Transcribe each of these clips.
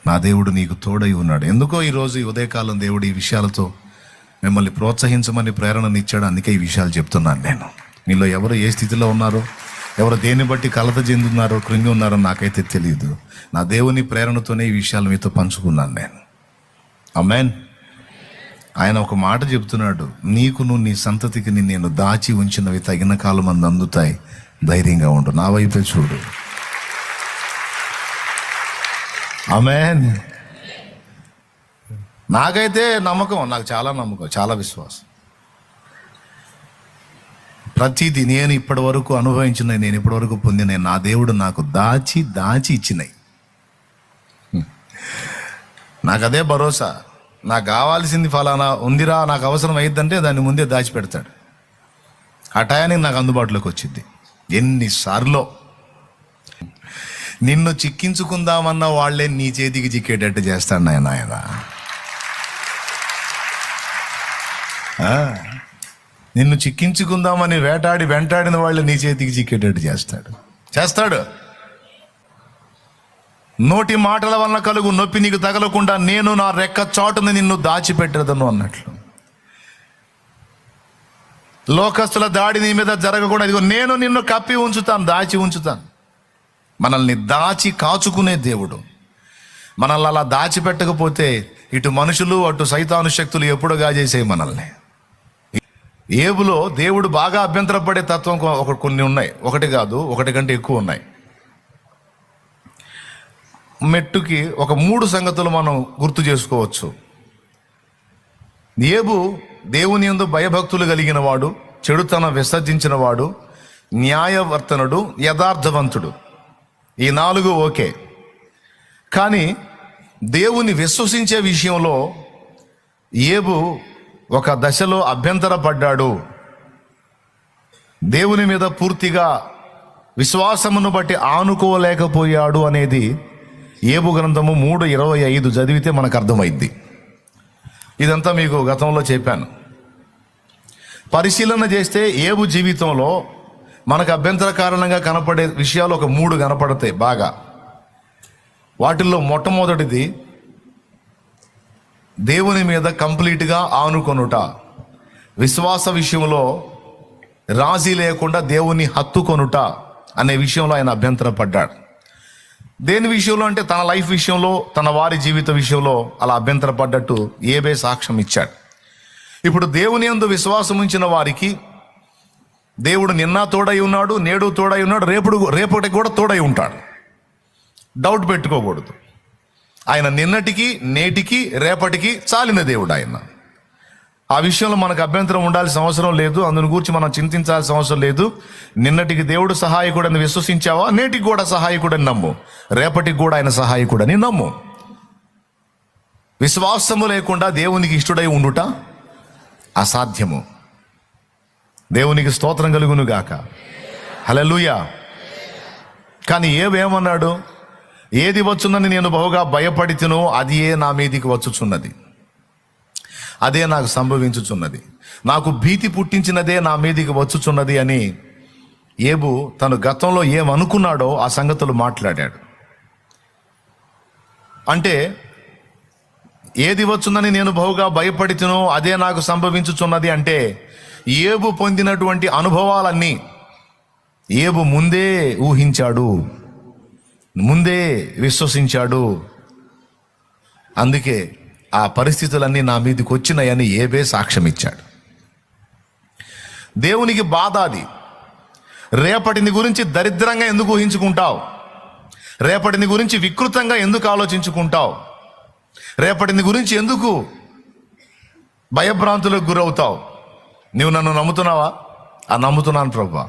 నా దేవుడు నీకు తోడై ఉన్నాడు. ఎందుకో ఈరోజు ఈ ఉదయకాలం దేవుడు ఈ విషయాలతో మిమ్మల్ని ప్రోత్సహించమని ప్రేరణనిచ్చాడు. అందుకే ఈ విషయాలు చెప్తున్నాను. నేను మీలో ఎవరు ఏ స్థితిలో ఉన్నారో, ఎవరు దేన్ని బట్టి కలత చెందున్నారో, కృంగి ఉన్నారో నాకైతే తెలియదు. నా దేవుని ప్రేరణతోనే ఈ విషయాలు మీతో పంచుకున్నాను నేను. ఆమేన్. ఆయన ఒక మాట చెప్తున్నాడు, నీకును నీ సంతతికి నేను దాచి ఉంచినవి తగిన కాలం అందు అందుతాయి, ధైర్యంగా ఉండు, నా వైపే చూడు. ఆమేన్. నాకైతే నమ్మకం, నాకు చాలా నమ్మకం, చాలా విశ్వాసం. ప్రతిదీ నేను ఇప్పటి వరకు అనుభవించినవి, నేను ఇప్పటి వరకు పొందినవి నా దేవుడు నాకు దాచి దాచి ఇచ్చినాయి. నాకు అదే భరోసా. నాకు కావాల్సింది ఫలానా ఉందిరా, నాకు అవసరం అయిద్దంటే దాన్ని ముందే దాచిపెడతాడు. ఆ టయానికి నాకు అందుబాటులోకి వచ్చింది. ఎన్నిసార్లు నిన్ను చిక్కించుకుందామన్న వాళ్ళే నీ చేతికి చిక్కేటట్టు చేస్తాడు ఆయన. నిన్ను చిక్కించుకుందామని వెంటాడిన వాళ్ళు నీ చేతికి చిక్కేటట్టు చేస్తాడు. నోటి మాటల వలన కలుగు నొప్పి నీకు తగలకుండా నేను నా రెక్క చాటుని నిన్ను దాచిపెట్టదను అన్నట్లు. లోకస్తుల దాడి నీ మీద జరగకుండా ఇదిగో నేను నిన్ను కప్పి ఉంచుతాను, దాచి ఉంచుతాను. మనల్ని దాచి కాచుకునే దేవుడు. మనల్ని అలా దాచిపెట్టకపోతే ఇటు మనుషులు అటు సైతాను శక్తులు ఎప్పుడుగా చేసేవి మనల్ని. ఏబులో దేవుడు బాగా అభ్యంతరపడే తత్వం కొన్ని ఉన్నాయి. ఒకటి కాదు, ఒకటి కంటే ఎక్కువ ఉన్నాయి. మెట్టుకి ఒక 3 సంగతులు మనం గుర్తు చేసుకోవచ్చు. ఏబు దేవుని యందు భయభక్తులు కలిగిన వాడు, చెడుతనం విసర్జించిన వాడు, న్యాయవర్తనుడు, యథార్థవంతుడు. ఈ 4 ఓకే. కానీ దేవుని విశ్వసించే విషయంలో ఏబు ఒక దశలో అభ్యంతరపడ్డాడు. దేవుని మీద పూర్తిగా విశ్వాసమును బట్టి ఆనుకోలేకపోయాడు అనేది ఏబు గ్రంథము 3:25 చదివితే మనకు అర్థమైద్ది. ఇదంతా మీకు గతంలో చెప్పాను. పరిశీలన చేస్తే ఏబు జీవితంలో మనకు అభ్యంతర కారణంగా కనపడే విషయాలు ఒక 3 కనపడతాయి బాగా. వాటిల్లో మొట్టమొదటిది దేవుని మీద కంప్లీట్గా ఆనుకొనుట. విశ్వాస విషయంలో రాజీ లేకుండా దేవుని హత్తుకొనుట అనే విషయంలో ఆయన అభ్యంతరపడ్డాడు. దేని విషయంలో అంటే తన లైఫ్ విషయంలో, తన వారి జీవిత విషయంలో అలా అభ్యంతరపడ్డట్టు ఏబే సాక్ష్యం ఇచ్చాడు. ఇప్పుడు దేవుని యందు విశ్వాసం ఉంచిన వారికి దేవుడు నిన్న తోడై ఉన్నాడు, నేడు తోడై ఉన్నాడు, రేపటికి కూడా తోడై ఉంటాడు. డౌట్ పెట్టుకోకూడదు. ఆయన నిన్నటికి, నేటికి, రేపటికి చాలిన దేవుడు ఆయన. ఆ విషయంలో మనకు అభ్యంతరం ఉండాల్సిన అవసరం లేదు. అందుని గురించి మనం చింతించాల్సిన అవసరం లేదు. నిన్నటికి దేవుడు సహాయకుడని విశ్వసించావా, నేటికి కూడా సహాయకుడని నమ్ము, రేపటికి కూడా ఆయన సహాయకుడని నమ్ము. విశ్వాసము లేకుండా దేవునికి ఇష్టడై ఉండుట అసాధ్యము. దేవునికి స్తోత్రం కలుగును గాక. హల్లెలూయా. కానీ ఏమన్నాడు? ఏది వచ్చునని నేను బహుగా భయపడితినో అది నా మీదికి వచ్చుచున్నది, అదే నాకు సంభవించుచున్నది, నాకు భీతి పుట్టించినదే నా మీదికి వచ్చుచున్నది అని ఏబు తను గతంలో ఏమనుకున్నాడో ఆ సంగతులు మాట్లాడాడు. అంటే ఏది వచ్చునని నేను బహుగా భయపడితినో అదే నాకు సంభవించుచున్నది అంటే ఏబు పొందినటువంటి అనుభవాలన్నీ ఏబు ముందే ఊహించాడు, ముందే విశ్వసించాడు. అందుకే ఆ పరిస్థితులన్నీ నా మీదకి వచ్చినాయని ఏబే సాక్ష్యం ఇచ్చాడు. దేవునికి బాధ అది. రేపటిని గురించి దరిద్రంగా ఎందుకు ఊహించుకుంటావు? రేపటిని గురించి వికృతంగా ఎందుకు ఆలోచించుకుంటావు? రేపటిని గురించి ఎందుకు భయభ్రాంతులకు గురవుతావు? నువ్వు నన్ను నమ్ముతున్నావా? నమ్ముతున్నాను ప్రభువా.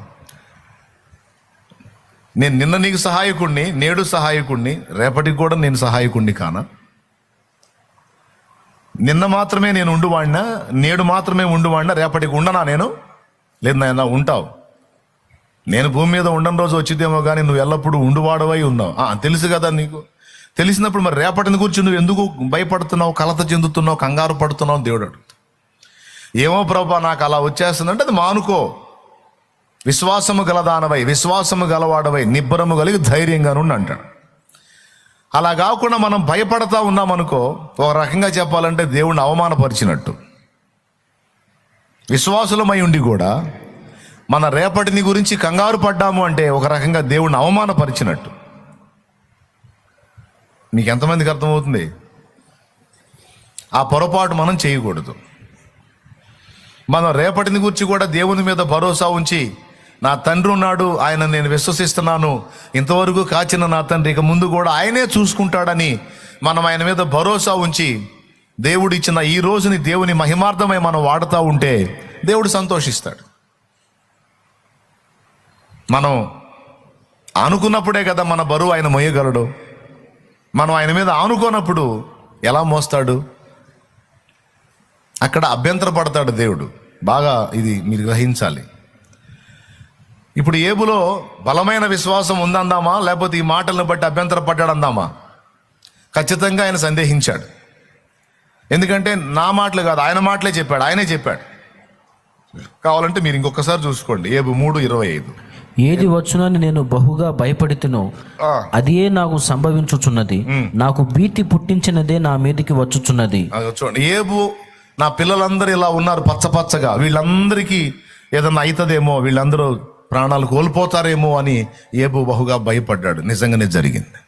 నేను నిన్న నీకు సహాయకుడిని, నేడు సహాయకుడిని, రేపటికి కూడా నేను సహాయకుడిని కానా? నిన్న మాత్రమే నేను ఉండువాడినా, నేడు మాత్రమే ఉండువాడినా, రేపటికి ఉండనా నేను? లేదు నాయన, ఉంటావు. నేను భూమి మీద ఉండని రోజు వచ్చిద్దేమో కానీ నువ్వు ఎల్లప్పుడూ ఉండువాడవై ఉన్నావు. తెలుసు కదా నీకు. తెలిసినప్పుడు మరి రేపటిని గురించి నువ్వు ఎందుకు భయపడుతున్నావు, కలత చెందుతున్నావు, కంగారు పడుతున్నావు? దేవుడు అడుగుతాడు. ఏమో ప్రభా నాకు అలా వచ్చేస్తుందంటే అది మానుకో. విశ్వాసము గలదానవై, విశ్వాసము గలవాడవై, నిబ్బరము కలిగి ధైర్యంగా నుండి అంటాడు. అలా కాకుండా మనం భయపడతా ఉన్నామనుకో, ఒక రకంగా చెప్పాలంటే దేవుణ్ణి అవమానపరిచినట్టు. విశ్వాసులమై ఉండి కూడా మన రేపటిని గురించి కంగారు పడ్డాము అంటే ఒక రకంగా దేవుణ్ణి అవమానపరిచినట్టు. మీకు ఎంతమందికి అర్థమవుతుంది? ఆ పొరపాటు మనం చేయకూడదు. మనం రేపటిని గురించి కూడా దేవుని మీద భరోసా ఉంచి, నా తండ్రి ఉన్నాడు, ఆయన నేను విశ్వసిస్తున్నాను, ఇంతవరకు కాచిన నా తండ్రి ఇక ముందు కూడా ఆయనే చూసుకుంటాడని మనం ఆయన మీద భరోసా ఉంచి దేవుడు ఇచ్చిన ఈ రోజుని దేవుని మహిమార్థమై మనం వాడుతూ ఉంటే దేవుడు సంతోషిస్తాడు. మనం ఆనుకున్నప్పుడే కదా మన బరువు ఆయన మోయగలడు. మనం ఆయన మీద ఆనుకోనప్పుడు ఎలా మోస్తాడు? అక్కడ అభ్యంతర పడతాడు దేవుడు. బాగా ఇది మీరు గ్రహించాలి. ఇప్పుడు ఏబులో బలమైన విశ్వాసం ఉందందామా, లేకపోతే ఈ మాటలను బట్టి అభ్యంతర పడ్డాడందామా? ఖచ్చితంగా ఆయన సందేహించాడు. ఎందుకంటే నా మాటలు కాదు, ఆయన మాటలే చెప్పాడు, ఆయనే చెప్పాడు. కావాలంటే మీరు ఇంకొకసారి చూసుకోండి, ఏబు 3:25. ఏది వచ్చునని నేను బహుగా భయపడితినో అదే నాకు సంభవించుచున్నది, నాకు భీతి పుట్టించినదే నా మీదకి వచ్చుచున్నది. చూడండి, ఏబు నా పిల్లలందరూ ఇలా ఉన్నారు పచ్చపచ్చగా, వీళ్ళందరికీ ఏదన్నా అవుతుందేమో, వీళ్ళందరూ ప్రాణాలు కోల్పోతారేమో అని ఏబు బహుగా భయపడ్డాడు. నిజంగానే జరిగింది.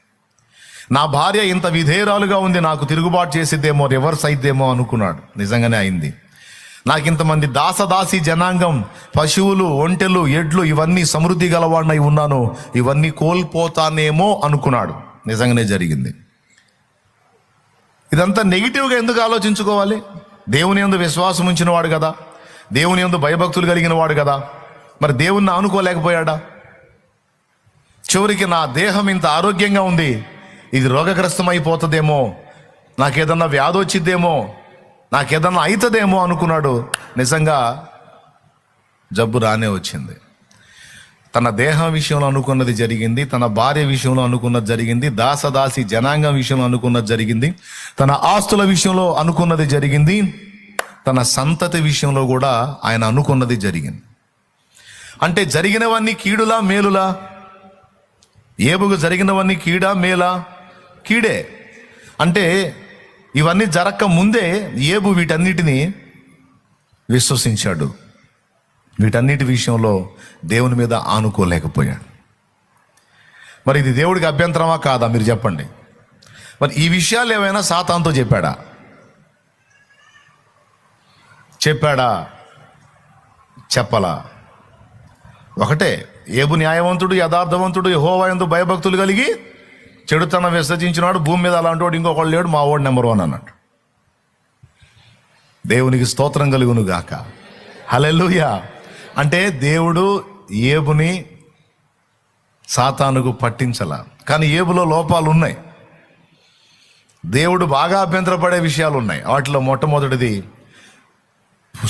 నా భార్య ఇంత విధేయురాలుగా ఉంది, నాకు తిరుగుబాటు చేసిద్దేమో, రివర్స్ అయిద్దేమో అనుకున్నాడు. నిజంగానే అయింది. నాకు ఇంతమంది దాసదాసి జనాంగం, పశువులు, ఒంటెలు, ఎడ్లు ఇవన్నీ సమృద్ధి గలవాడినై ఉన్నాను, ఇవన్నీ కోల్పోతానేమో అనుకున్నాడు. నిజంగానే జరిగింది. ఇదంతా నెగిటివ్గా ఎందుకు ఆలోచించుకోవాలి? దేవుని యందు విశ్వాసం ఉంచిన వాడు కదా, దేవుని యందు భయభక్తులు కలిగిన వాడు కదా, మరి దేవుణ్ణి ఆనుకోలేకపోయాడా? చివరికి నా దేహం ఇంత ఆరోగ్యంగా ఉంది, ఇది రోగగ్రస్తమైపోతుందేమో, నాకేదన్నా వ్యాధి వచ్చిద్దేమో, నాకేదన్నా అవుతుందేమో అనుకున్నాడు. నిజంగా జబ్బు రానే వచ్చింది. తన దేహం విషయంలో అనుకున్నది జరిగింది, తన భార్య విషయంలో అనుకున్నది జరిగింది, దాసదాసి జనాంగం విషయంలో అనుకున్నది జరిగింది, తన ఆస్తుల విషయంలో అనుకున్నది జరిగింది, తన సంతతి విషయంలో కూడా ఆయన అనుకున్నది జరిగింది. అంటే జరిగినవన్నీ కీడులా మేలులా? ఏబుకు జరిగినవన్నీ కీడా మేలా? కీడే. అంటే ఇవన్నీ జరక్క ముందే ఏబు వీటన్నిటిని విశ్వసించాడు. వీటన్నిటి విషయంలో దేవుని మీద ఆనుకోలేకపోయాడు. మరి ఇది దేవుడికి అభ్యంతరమా కాదా? మీరు చెప్పండి. మరి ఈ విషయాలు ఏమైనా సాతానుతో చెప్పాడా? చెప్పలా? ఒకటే, ఏబు న్యాయవంతుడు, యథార్థవంతుడు, యెహోవా యందు భయభక్తులు కలిగి చెడుతనం విసర్జించినాడు, భూమి మీద అలాంటి వాడు ఇంకొకళ్ళు లేడు, మా వాడు నెంబర్ 1 అన్నాడు. దేవునికి స్తోత్రం కలుగును గాక. హల్లెలూయా. అంటే దేవుడు ఏబుని సాతానుకు పట్టించలా, కానీ ఏబులో లోపాలు ఉన్నాయి. దేవుడు బాగా అభ్యంతరపడే విషయాలు ఉన్నాయి. వాటిలో మొట్టమొదటిది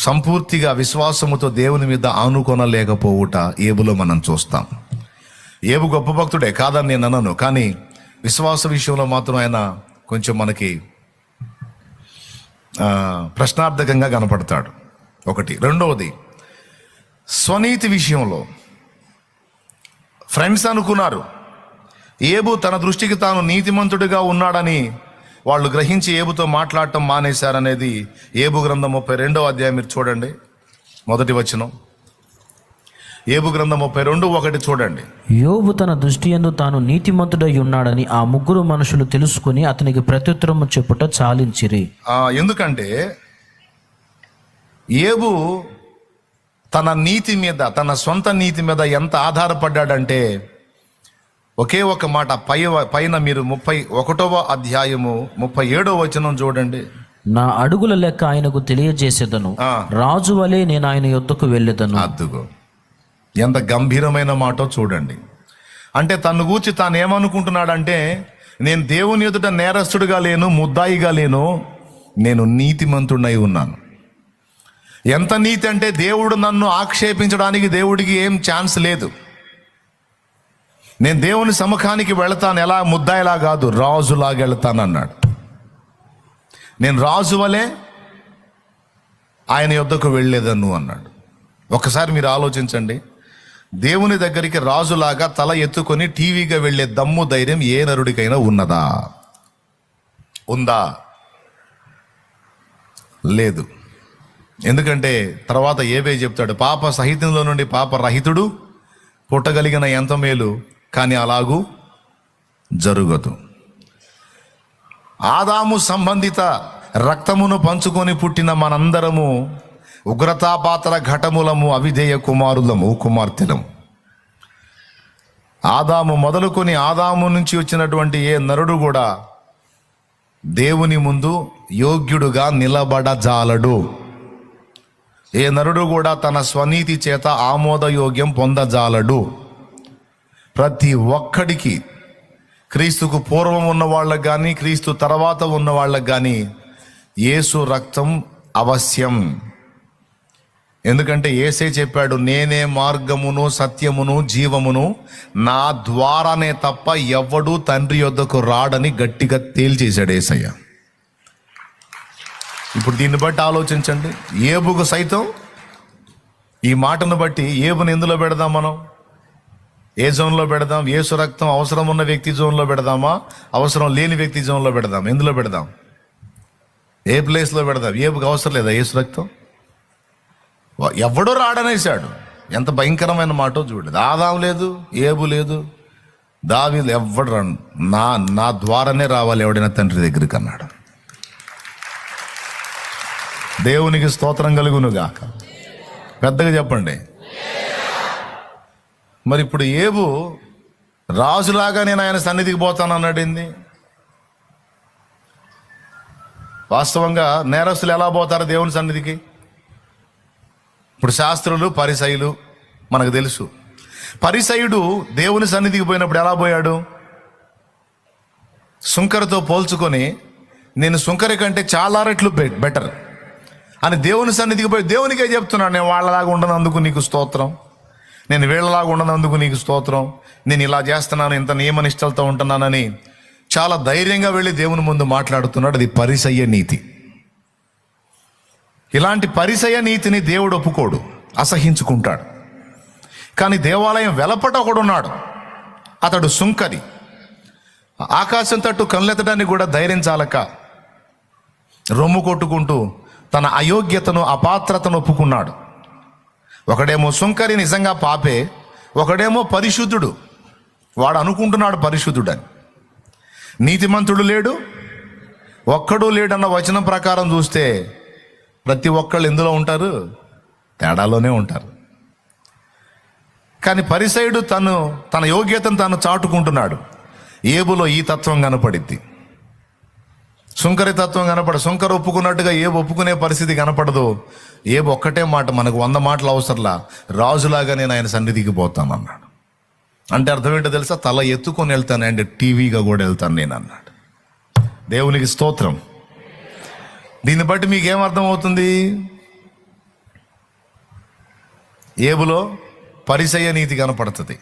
సంపూర్తిగా విశ్వాసముతో దేవుని మీద ఆనుకొనలేకపోవుట ఏబులో మనం చూస్తాం. ఏబు గొప్ప భక్తుడే కాదని నేను అనను, కానీ విశ్వాస విషయంలో మాత్రం ఆయన కొంచెం మనకి ప్రశ్నార్థకంగా కనపడతాడు. ఒకటి. రెండవది, స్వనీతి విషయంలో ఫ్రెండ్స్ అనుకున్నారు ఏబు తన దృష్టికి తాను నీతిమంతుడిగా ఉన్నాడని వాళ్ళు గ్రహించి ఏబుతో మాట్లాడటం మానేశారనేది ఏబు గ్రంథం 32వ అధ్యాయం మీరు చూడండి, మొదటి వచనం. ఏబు గ్రంథం 32:1 చూడండి. యోబు తన దృష్టి యందు తాను నీతిమంతుడై ఉన్నాడని ఆ ముగ్గురు మనుషులు తెలుసుకుని అతనికి ప్రత్యుత్తరము చెప్పుట చాలించిరి. ఎందుకంటే ఏబు తన నీతి మీద, తన సొంత నీతి మీద ఎంత ఆధారపడ్డాడంటే, ఒకే ఒక మాట పైన మీరు 31వ అధ్యాయము 37వ వచనం చూడండి. నా అడుగుల లెక్క ఆయనకు తెలియజేసేదను, రాజు వలె నేను ఆయన యొద్దకు వెళ్ళేదను. అద్దుగో, ఎంత గంభీరమైన మాటో చూడండి. అంటే తను గూర్చి తాను ఏమనుకుంటున్నాడంటే, నేను దేవుని ఎదుట నేరస్తుడిగా లేను, ముద్దాయిగా లేను, నేను నీతిమంతుడై ఉన్నాను. ఎంత నీతి అంటే దేవుడు నన్ను ఆక్షేపించడానికి దేవుడికి ఏం ఛాన్స్ లేదు. నేను దేవుని సముఖానికి వెళతాను, ఎలా? ముద్దాయిలా కాదు, రాజులాగా వెళతాను అన్నాడు. నేను రాజు వలె ఆయన యొద్దకు వెళ్ళేదను అన్నాడు. ఒకసారి మీరు ఆలోచించండి, దేవుని దగ్గరికి రాజులాగా తల ఎత్తుకొని టీవీగా వెళ్ళే దమ్ము ధైర్యం ఏ నరుడికైనా ఉన్నదా? ఉందా? లేదు. ఎందుకంటే తర్వాత ఏబే చెప్తాడు, పాప సహితంలో నుండి పాప రహితుడు పుట్టగలిగిన ఎంత మేలు, కానీ అలాగూ జరుగదు. ఆదాము సంబంధిత రక్తమును పంచుకొని పుట్టిన మనందరము ఉగ్రతాపాతర ఘటములము, అవిధేయ కుమారులము కుమార్తెలము. ఆదాము మొదలుకొని ఆదాము నుంచి వచ్చినటువంటి ఏ నరుడు కూడా దేవుని ముందు యోగ్యుడుగా నిలబడజాలడు. ఏ నరుడు కూడా తన స్వనీతి చేత ఆమోదయోగ్యం పొందజాలడు. ప్రతి ఒక్కడికి, క్రీస్తుకు పూర్వం ఉన్న వాళ్ళకు కానీ క్రీస్తు తర్వాత ఉన్న వాళ్ళకు కానీ యేసు రక్తం అవశ్యం. ఎందుకంటే యేసే చెప్పాడు, నేనే మార్గమును సత్యమును జీవమును, నా ద్వారానే తప్ప ఎవ్వడూ తండ్రి యొద్దకు రాడని గట్టిగా తేల్చేశాడు యేసయ్య. ఇప్పుడు దీన్ని బట్టి ఆలోచించండి. ఏబుకు సైతం ఈ మాటను బట్టి ఏబుని ఎందులో పెడదాం? మనం ఏ జోన్లో పెడదాం? యేసు రక్తం అవసరం ఉన్న వ్యక్తి జోన్లో పెడదామా, అవసరం లేని వ్యక్తి జోన్లో పెడదాం? ఎందులో పెడదాం? ఏ ప్లేస్లో పెడదాం? ఏబుకు అవసరం లేదా యేసు రక్తం? ఎవడో రాడనేసాడు. ఎంత భయంకరమైన మాటో చూడదు. ఆదాం లేదు, ఏబు లేదు, దావీదు, ఎవడు రాను, నా ద్వారానే రావాలి ఎవడైనా తండ్రి దగ్గరికి అన్నాడు. దేవునికి స్తోత్రం కలుగునుగాక. పెద్దగా చెప్పండి. మరి ఇప్పుడు ఏబు రాజులాగా నేను ఆయన సన్నిధికి పోతాను అన్నాడింది. వాస్తవంగా నేరస్తులు ఎలా పోతారు దేవుని సన్నిధికి? ఇప్పుడు శాస్త్రులు, పరిసయులు మనకు తెలుసు. పరిసయుడు దేవుని సన్నిధికి పోయినప్పుడు ఎలా పోయాడు? సుంకరతో పోల్చుకొని నేను సుంకరి కంటే చాలా రెట్లు బెటర్ అని దేవుని సన్నిధికి పోయి దేవునికే చెప్తున్నాడు, నేను వాళ్ళలాగా ఉండనందుకు నీకు స్తోత్రం, నేను వీళ్ళలాగా ఉండనందుకు నీకు స్తోత్రం, నేను ఇలా చేస్తున్నాను, ఇంత నియమనిష్టలతో ఉంటున్నానని చాలా ధైర్యంగా వెళ్ళి దేవుని ముందు మాట్లాడుతున్నాడు. అది పరిసయ్య నీతి. ఇలాంటి పరిసయ నీతిని దేవుడు ఒప్పుకోడు, అసహించుకుంటాడు. కానీ దేవాలయం వెలపట ఒకడున్నాడు, అతడు సుంకరి. ఆకాశం తట్టు కళ్ళెత్తడానికి కూడా ధైర్యం చాలక రొమ్ము కొట్టుకుంటూ తన అయోగ్యతను, అపాత్రతను ఒప్పుకున్నాడు. ఒకడేమో సుంకరి, నిజంగా పాపే. ఒకడేమో పరిశుద్ధుడు, వాడు అనుకుంటున్నాడు పరిశుద్ధుడని. నీతిమంతుడు లేడు, ఒక్కడూ లేడన్న వచనం ప్రకారం చూస్తే ప్రతి ఒక్కళ్ళు ఎందులో ఉంటారు? తేడాలోనే ఉంటారు. కానీ పరిసయుడు తన యోగ్యతను తాను చాటుకుంటున్నాడు. ఏబులో ఈ తత్వం కనపడిద్ది, సుంకరి తత్వం కనపడదు. సుంకరు ఒప్పుకున్నట్టుగా ఏబు ఒప్పుకునే పరిస్థితి కనపడదు. ఏబు ఒక్కటే మాట, మనకు 100 మాటలు అవసరంలా, రాజులాగా నేను ఆయన సన్నిధికి పోతాను అన్నాడు. అంటే అర్థం ఏంటో తెలుసా? తల ఎత్తుకొని వెళ్తాను అండ్ టీవీగా కూడా వెళ్తాను నేను అన్నాడు. దేవునికి స్తోత్రం. దీన్ని బట్టి మీకు ఏమర్థం అవుతుంది? ఏబులో పరిసయ్య నీతి కనపడుతుంది.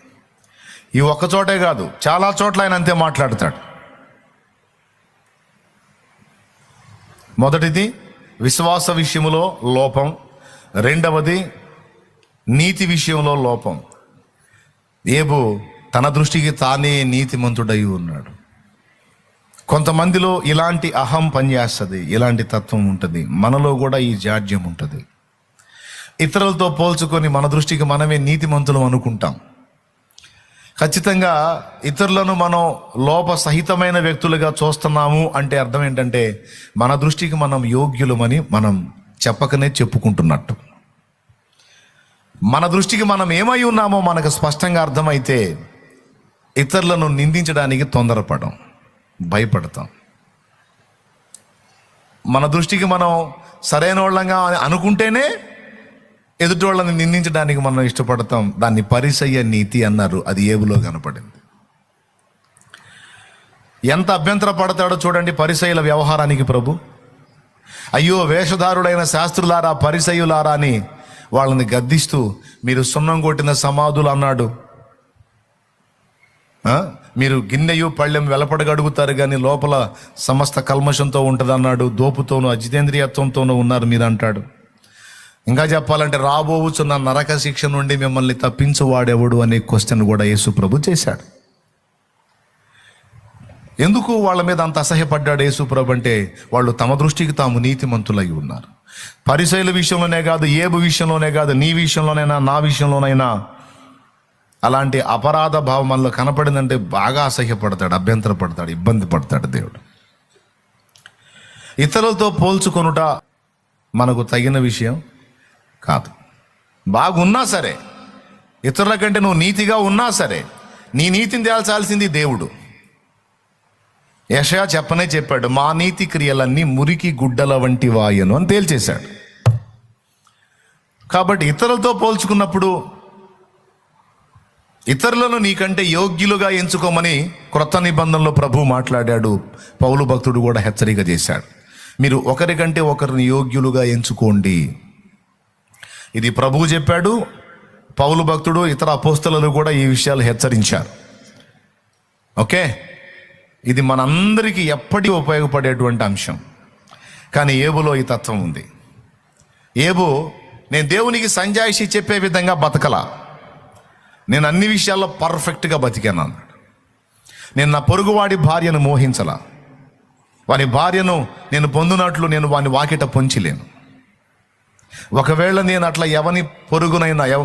ఈ ఒక్క చోటే కాదు, చాలా చోట్ల ఆయన అంతే మాట్లాడతాడు. మొదటిది విశ్వాస విషయంలో లోపం, రెండవది నీతి విషయంలో లోపం. ఏబు తన దృష్టికి తానే నీతిమంతుడై ఉన్నాడు. కొంతమందిలో ఇలాంటి అహం పనిచేస్తుంది, ఇలాంటి తత్వం ఉంటుంది. మనలో కూడా ఈ జాడ్యం ఉంటుంది. ఇతరులతో పోల్చుకొని మన దృష్టికి మనమే నీతిమంతులం అనుకుంటాం. ఖచ్చితంగా ఇతరులను మనం లోప సహితమైన వ్యక్తులుగా చూస్తున్నాము అంటే అర్థం ఏంటంటే మన దృష్టికి మనం యోగ్యులమని మనం చెప్పకనే చెప్పుకుంటున్నట్టు. మన దృష్టికి మనం ఏమై ఉన్నామో మనకు స్పష్టంగా అర్థమైతే ఇతరులను నిందించడానికి తొందరపడం, భయపడతాం. మన దృష్టికి మనం సరైన వాళ్ళంగా అనుకుంటేనే ఎదుటి వాళ్ళని నిందించడానికి మనం ఇష్టపడతాం. దాన్ని పరిసయ్య నీతి అన్నారు. అది ఏబులో కనపడింది. ఎంత అభ్యంతర పడతాడో చూడండి పరిసయ్యుల వ్యవహారానికి ప్రభు. అయ్యో వేషధారుడైన శాస్త్రులారా, పరిసయ్యులారా అని వాళ్ళని గద్దిస్తూ మీరు సున్నం కొట్టిన సమాధులు అన్నాడు. మీరు గిన్నెయు పళ్ళెం వెలపడగడుగుతారు కానీ లోపల సమస్త కల్మషంతో ఉంటుంది అన్నాడు. దోపుతోనూ అజితేంద్రియత్వంతోనూ ఉన్నారు మీరు అంటాడు. ఇంకా చెప్పాలంటే రాబోవుచున్న నరక శిక్ష నుండి మిమ్మల్ని తప్పించువాడెవడు అనే క్వశ్చన్ కూడా యేసు ప్రభు చేశాడు. ఎందుకు వాళ్ళ మీద అంత అసహ్యపడ్డాడు యేసు ప్రభు అంటే వాళ్ళు తమ దృష్టికి తాము నీతిమంతులై ఉన్నారు. పరిసయ్యుల విషయంలోనే కాదు, ఏబు విషయంలోనే కాదు, నీ విషయంలోనైనా నా విషయంలోనైనా అలాంటి అపరాధ భావం మనలో కనపడిందంటే బాగా అసహ్యపడతాడు, అభ్యంతరపడతాడు, ఇబ్బంది పడతాడు దేవుడు. ఇతరులతో పోల్చుకొనుట మనకు తగిన విషయం కాదు. బాగున్నా సరే, ఇతరుల కంటే నువ్వు నీతిగా ఉన్నా సరే, నీ నీతిని తేల్చాల్సింది దేవుడు. యెషయా చెప్పాడు, మా నీతి క్రియలన్నీ మురికి గుడ్డల వంటి వాయను అని తేల్చేశాడు. కాబట్టి ఇతరులతో పోల్చుకున్నప్పుడు ఇతరులను నీకంటే యోగ్యులుగా ఎంచుకోమని క్రొత్త నిబంధనలో ప్రభు మాట్లాడాడు. పౌలు భక్తుడు కూడా హెచ్చరిక చేశాడు, మీరు ఒకరికంటే ఒకరిని యోగ్యులుగా ఎంచుకోండి. ఇది ప్రభువు చెప్పాడు, పౌలు భక్తుడు, ఇతర అపోస్తలులు కూడా ఈ విషయాలు హెచ్చరించారు. ఓకే, ఇది మనందరికీ ఎప్పటికీ ఉపయోగపడేటువంటి అంశం. కానీ ఏబులో ఈ తత్వం ఉంది. ఏబు, నేను దేవునికి సంజాయిషి చెప్పే విధంగా బతకలా, నేను అన్ని విషయాల్లో పర్ఫెక్ట్గా బతికాను అన్నాడు. నేను నా పొరుగువాడి భార్యను మోహించలా, వాని భార్యను నేను పొందినట్లు నేను వాని వాకిట పొంచిలేను. ఒకవేళ నేను అట్లా ఎవని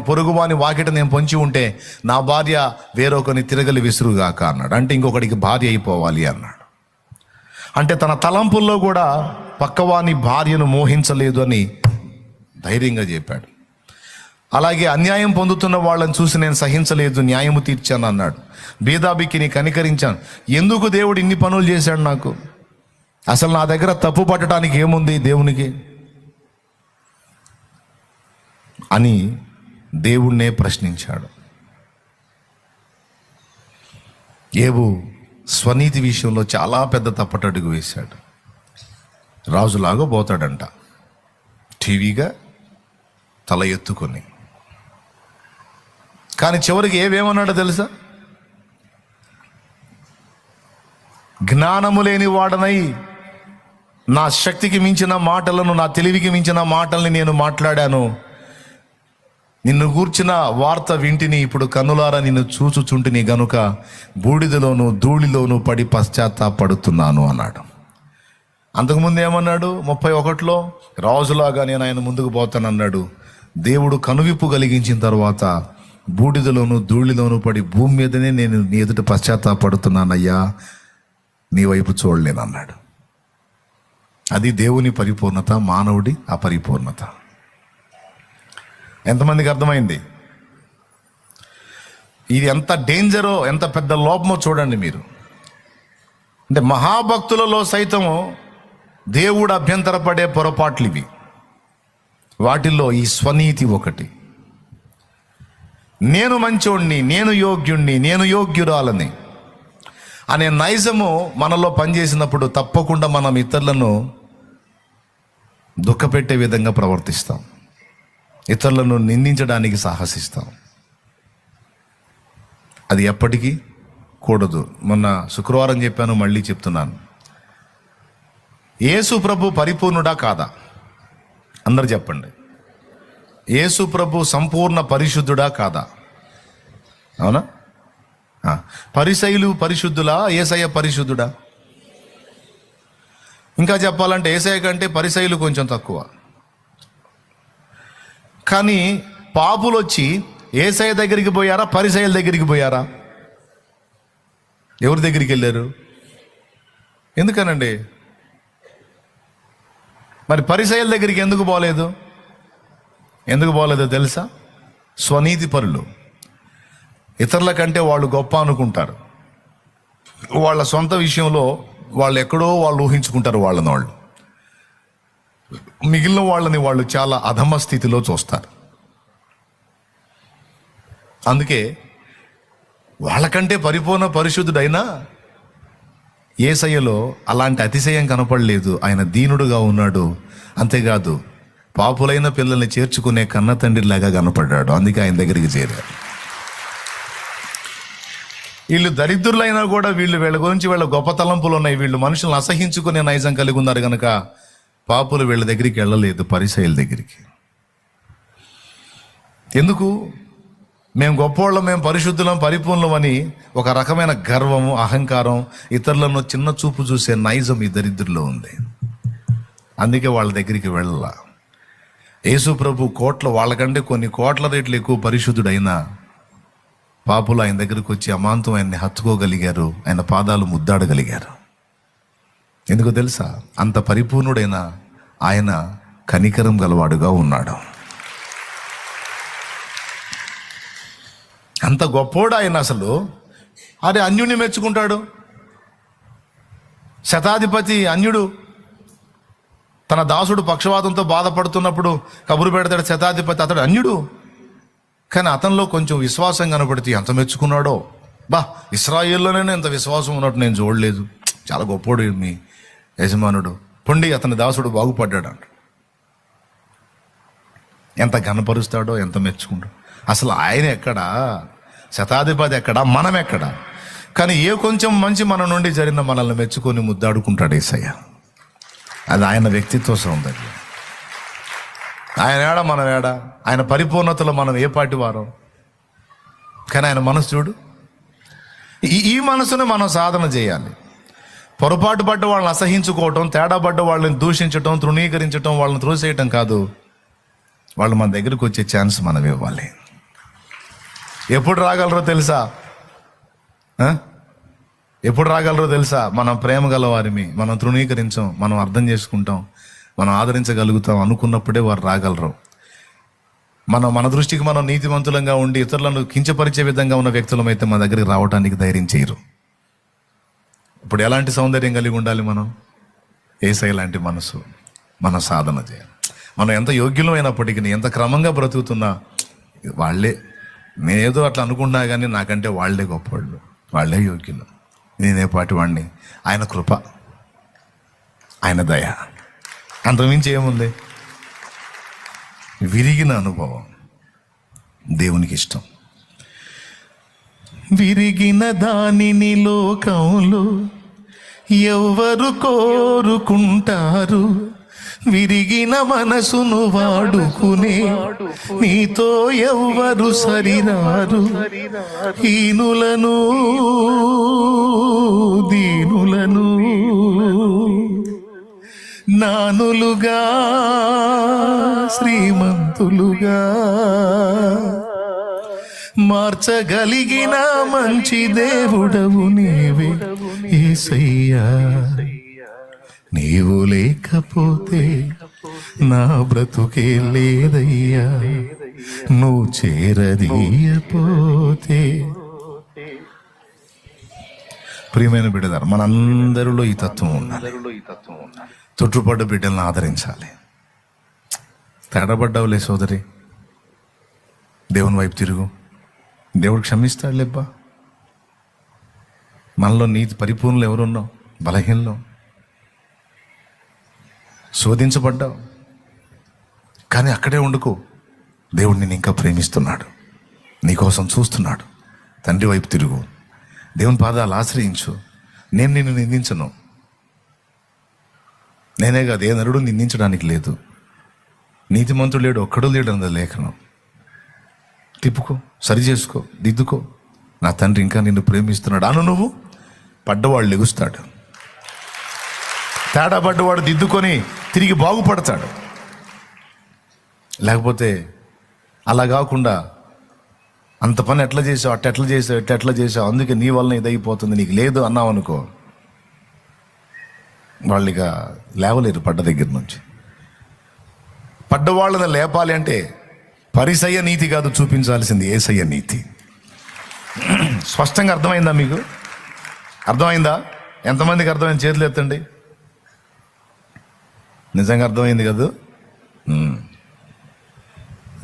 పొరుగువాని వాకిట నేను పొంచి ఉంటే నా భార్య వేరొకని తిరగలి విసురుగాక అన్నాడు. అంటే ఇంకొకడికి భార్య అయిపోవాలి అన్నాడు. అంటే తన తలంపుల్లో కూడా పక్కవాని భార్యను మోహించలేదు అని ధైర్యంగా చెప్పాడు. అలాగే అన్యాయం పొందుతున్న వాళ్ళని చూసి నేను సహించలేదు, న్యాయము తీర్చాను అన్నాడు. బీదాబిక్కిని కనికరించాను. ఎందుకు దేవుడు ఇన్ని పనులు చేశాడు నాకు? అసలు నా దగ్గర తప్పు పట్టడానికి ఏముంది దేవునికి అని దేవుణ్ణే ప్రశ్నించాడు. ఏబు స్వనీతి విషయంలో చాలా పెద్ద తప్పటడుగు వేశాడు. రాజులాగా పోతాడంట, టీవీగా తల ఎత్తుకొని. కానీ చివరికి ఏమన్నాడో తెలుసా? జ్ఞానము లేని వాడనై నా శక్తికి మించిన మాటలను, నా తెలివికి మించిన మాటల్ని నేను మాట్లాడాను. నిన్ను గూర్చిన వార్త వింటిని, ఇప్పుడు కన్నులారా నిన్ను చూచుచుంటిని గనుక బూడిదలోను ధూళిలోను పడి పశ్చాత్తాపడుతున్నాను అన్నాడు. అంతకుముందు ఏమన్నాడు? 31లో రాజులాగా నేను ఆయన ముందుకు పోతానన్నాడు. దేవుడు కనువిప్పు కలిగించిన తర్వాత బూడిదలోను ధూళిలోను పడి భూమి మీదనే నేను నీ ఎదుట పశ్చాత్తాపడుతున్నానయ్యా, నీ వైపు చూడలేనన్నాడు. అది దేవుని పరిపూర్ణత, మానవుడి అపరిపూర్ణత. ఎంతమందికి అర్థమైంది? ఇది ఎంత డేంజరో, ఎంత పెద్ద లోపమో చూడండి మీరు. అంటే మహాభక్తులలో సైతము దేవుడు అభ్యంతరపడే పొరపాట్లు ఇవి. వాటిల్లో ఈ స్వనీతి ఒకటి. నేను మంచోణ్ణి, నేను యోగ్యుణ్ణి, నేను యోగ్యురాలని అనే నైజము మనలో పనిచేసినప్పుడు తప్పకుండా మనం ఇతరులను దుఃఖపెట్టే విధంగా ప్రవర్తిస్తాం, ఇతరులను నిందించడానికి సాహసిస్తాం. అది ఎప్పటికీ కూడదు. మొన్న శుక్రవారం చెప్పాను, మళ్ళీ చెప్తున్నాను. యేసు ప్రభు పరిపూర్ణుడా కాదా? అందరు చెప్పండి. యేసు ప్రభు సంపూర్ణ పరిశుద్ధుడా కాదా? అవునా? పరిసయ్యులు పరిశుద్ధులా, యేసయ్య పరిశుద్ధుడా? ఇంకా చెప్పాలంటే యేసయ్య కంటే పరిసయ్యులు కొంచెం తక్కువ. కానీ పాపులు వచ్చి యేసయ్య దగ్గరికి పోయారా, పరిసయ్యుల దగ్గరికి పోయారా? ఎవరి దగ్గరికి వెళ్ళారు? ఎందుకనండి? మరి పరిసయ్యుల దగ్గరికి ఎందుకు పోలేదు? ఎందుకు పోలేదో తెలుసా? స్వనీతి పరులు. ఇతరుల కంటే వాళ్ళు గొప్ప అనుకుంటారు. వాళ్ళ సొంత విషయంలో వాళ్ళు ఎక్కడో వాళ్ళు ఊహించుకుంటారు వాళ్ళు. మిగిలిన వాళ్ళని వాళ్ళు చాలా అధమ స్థితిలో చూస్తారు. అందుకే వాళ్ళకంటే పరిపూర్ణ పరిశుద్ధుడైనా యేసయ్యలో అలాంటి అతిశయం కనపడలేదు. ఆయన దీనుడుగా ఉన్నాడు. అంతేకాదు పాపులైన పిల్లల్ని చేర్చుకునే కన్న తండ్రిలాగా కనపడ్డాడు. అందుకే ఆయన దగ్గరికి చేరారు. వీళ్ళు దరిద్రులైనా కూడా వీళ్ళ గురించి వీళ్ళ గొప్ప తలంపులు ఉన్నాయి. వీళ్ళు మనుషులను అసహించుకునే నైజం కలిగి ఉన్నారు కనుక పాపులు వీళ్ళ దగ్గరికి వెళ్ళలేదు, పరిసయ్యుల దగ్గరికి. ఎందుకు? మేము గొప్పవాళ్ళం, మేము పరిశుద్ధులం, పరిపూర్ణం అని ఒక రకమైన గర్వము, అహంకారం, ఇతరులను చిన్న చూపు చూసే నైజం ఈ దరిద్రుల్లో ఉంది. అందుకే వాళ్ళ దగ్గరికి వెళ్ళాల. యేసు ప్రభు వాళ్ళకంటే కొన్ని కోట్ల రేట్లు ఎక్కువ పరిశుద్ధుడైనా పాపులు ఆయన దగ్గరికి వచ్చి అమాంతం ఆయన్ని హత్తుకోగలిగారు, ఆయన పాదాలు ముద్దాడగలిగారు. ఎందుకో తెలుసా? అంత పరిపూర్ణుడైన ఆయన కనికరం గలవాడుగా ఉన్నాడు. అంత గొప్పోడు ఆయన. అసలు అరే అన్యుడిని మెచ్చుకుంటాడు. శతాధిపతి అన్యుడు తన దాసుడు పక్షవాతంతో బాధపడుతున్నప్పుడు కబురు పెడతాడు శతాధిపతి. అతడు అన్యుడు, కానీ అతనిలో కొంచెం విశ్వాసం కనపడితే ఎంత మెచ్చుకున్నాడో. ఇశ్రాయేల్లోనే ఎంత విశ్వాసం ఉన్నట్టు నేను చూడలేదు. చాలా గొప్పోడు మీ యజమానుడు, పొండి అతని దాసుడు బాగుపడ్డాడు అంట. ఎంత ఘనపరుస్తాడో, ఎంత మెచ్చుకుంటాడో. అసలు ఆయన ఎక్కడా, శతాధిపతి ఎక్కడా, మనం ఎక్కడా? కానీ ఏ కొంచెం మంచి మన నుండి జరిగిన మనల్ని మెచ్చుకొని ముద్దాడుకుంటాడు యేసయ్య. అది ఆయన వ్యక్తిత్వ సౌందర్యం. ఆయన ఏడ, మనం ఏడ. ఆయన పరిపూర్ణతలో మనం ఏ పాటి వారం. కానీ ఆయన మనసు చూడు. ఈ మనసును మనం సాధన చేయాలి. పొరపాటు పడ్డ వాళ్ళని అసహించుకోవటం, తేడా పడ్డ వాళ్ళని దూషించటం, తృణీకరించటం, వాళ్ళని త్రోసేయటం కాదు. వాళ్ళు మన దగ్గరికి వచ్చే ఛాన్స్ మనం ఇవ్వాలి. ఎప్పుడు రాగలరో తెలుసా? ఎప్పుడు రాగలరో తెలుసా? మనం ప్రేమ గల వారిని మనం తృణీకరించాం, మనం అర్థం చేసుకుంటాం, మనం ఆదరించగలుగుతాం అనుకున్నప్పుడే వారు రాగలరు. మన దృష్టికి మనం నీతిమంతులంగా ఉండి ఇతరులను కించపరిచే విధంగా ఉన్న వ్యక్తులమైతే మన దగ్గరికి రావడానికి ధైర్యం చేయరు. ఇప్పుడు ఎలాంటి సౌందర్యం కలిగి ఉండాలి మనం? యేసయ్య లాంటి మనసు మన సాధన చేయాలి. మనం ఎంత యోగ్యులమైనప్పటికీ, ఎంత క్రమంగా బ్రతుకుతున్నా వాళ్ళే, నేనేదో అట్లా అనుకుంటున్నా కానీ నాకంటే వాళ్ళే గొప్పవాళ్ళు, వాళ్ళే యోగ్యులు, నేనే పాటి వాడిని. ఆయన కృప, ఆయన దయ, అంతకుమించి ఏముంది? విరిగిన అనుభవం దేవునికి ఇష్టం. విరిగిన దానిని లోకంలో ఎవరు కోరుకుంటారు? విరిగిన మనసును వాడుకునే నీతో ఎవ్వరు సరిరారు. హీనులను దీనులను నానులుగా శ్రీమంతులుగా మార్చగలిగిన మంచి దేవుడవు నీవే యేసయ్యా. నీవు లేకపోతే నా బ్రతుకే లేదయ్యా, నువ్వు చేరదీయపోతే. ప్రియమైన బిడ్డలారా, మనందరిలో ఈ తత్వం ఉండాలి. తొట్టుపడ్డ బిడ్డలను ఆదరించాలి. తేడబడ్డావులే సోదరి, దేవుని వైపు తిరుగు, దేవుడు క్షమిస్తాడు లేబ్బా. మనలో నీతి పరిపూర్ణలు ఎవరున్నావు? బలహీనలో శోధించబడ్డావు, కానీ అక్కడే ఉండుకో. దేవుడు నిన్ను ఇంకా ప్రేమిస్తున్నాడు, నీకోసం చూస్తున్నాడు. తండ్రి వైపు తిరుగు, దేవుని పాదాలు ఆశ్రయించు. నేను నిన్ను నిందించను, నేనే కాదు, ఏ నరుడు నిందించడానికి లేదు. నీతిమంతుడు లేడు, ఒక్కడు లేడు అన్నది లేఖనం. తిప్పుకో, సరి చేసుకో, దిద్దుకో. నా తండ్రి ఇంకా నిన్ను ప్రేమిస్తున్నాడు అను. నువ్వు పడ్డవాడు లెగుస్తాడు, తేడా పడ్డవాడు దిద్దుకొని తిరిగి బాగుపడతాడు. లేకపోతే అలా కాకుండా అంత పని ఎట్లా చేసావు, ఎట్లా చేసావు, ఎట్లా చేసావు, అందుకే నీ వలన ఇదైపోతుంది, నీకు లేదు అన్నావు అనుకో, వాళ్ళు ఇక లేవలేరు పడ్డ దగ్గర నుంచి. పడ్డవాళ్ళని లేపాలి అంటే పరిసయ్య నీతి కాదు చూపించాల్సింది, యేసయ్య నీతి. స్పష్టంగా అర్థమైందా మీకు? అర్థమైందా? ఎంతమందికి అర్థమైంది? చేతులు ఎత్తండి. నిజంగా అర్థమైంది కదా?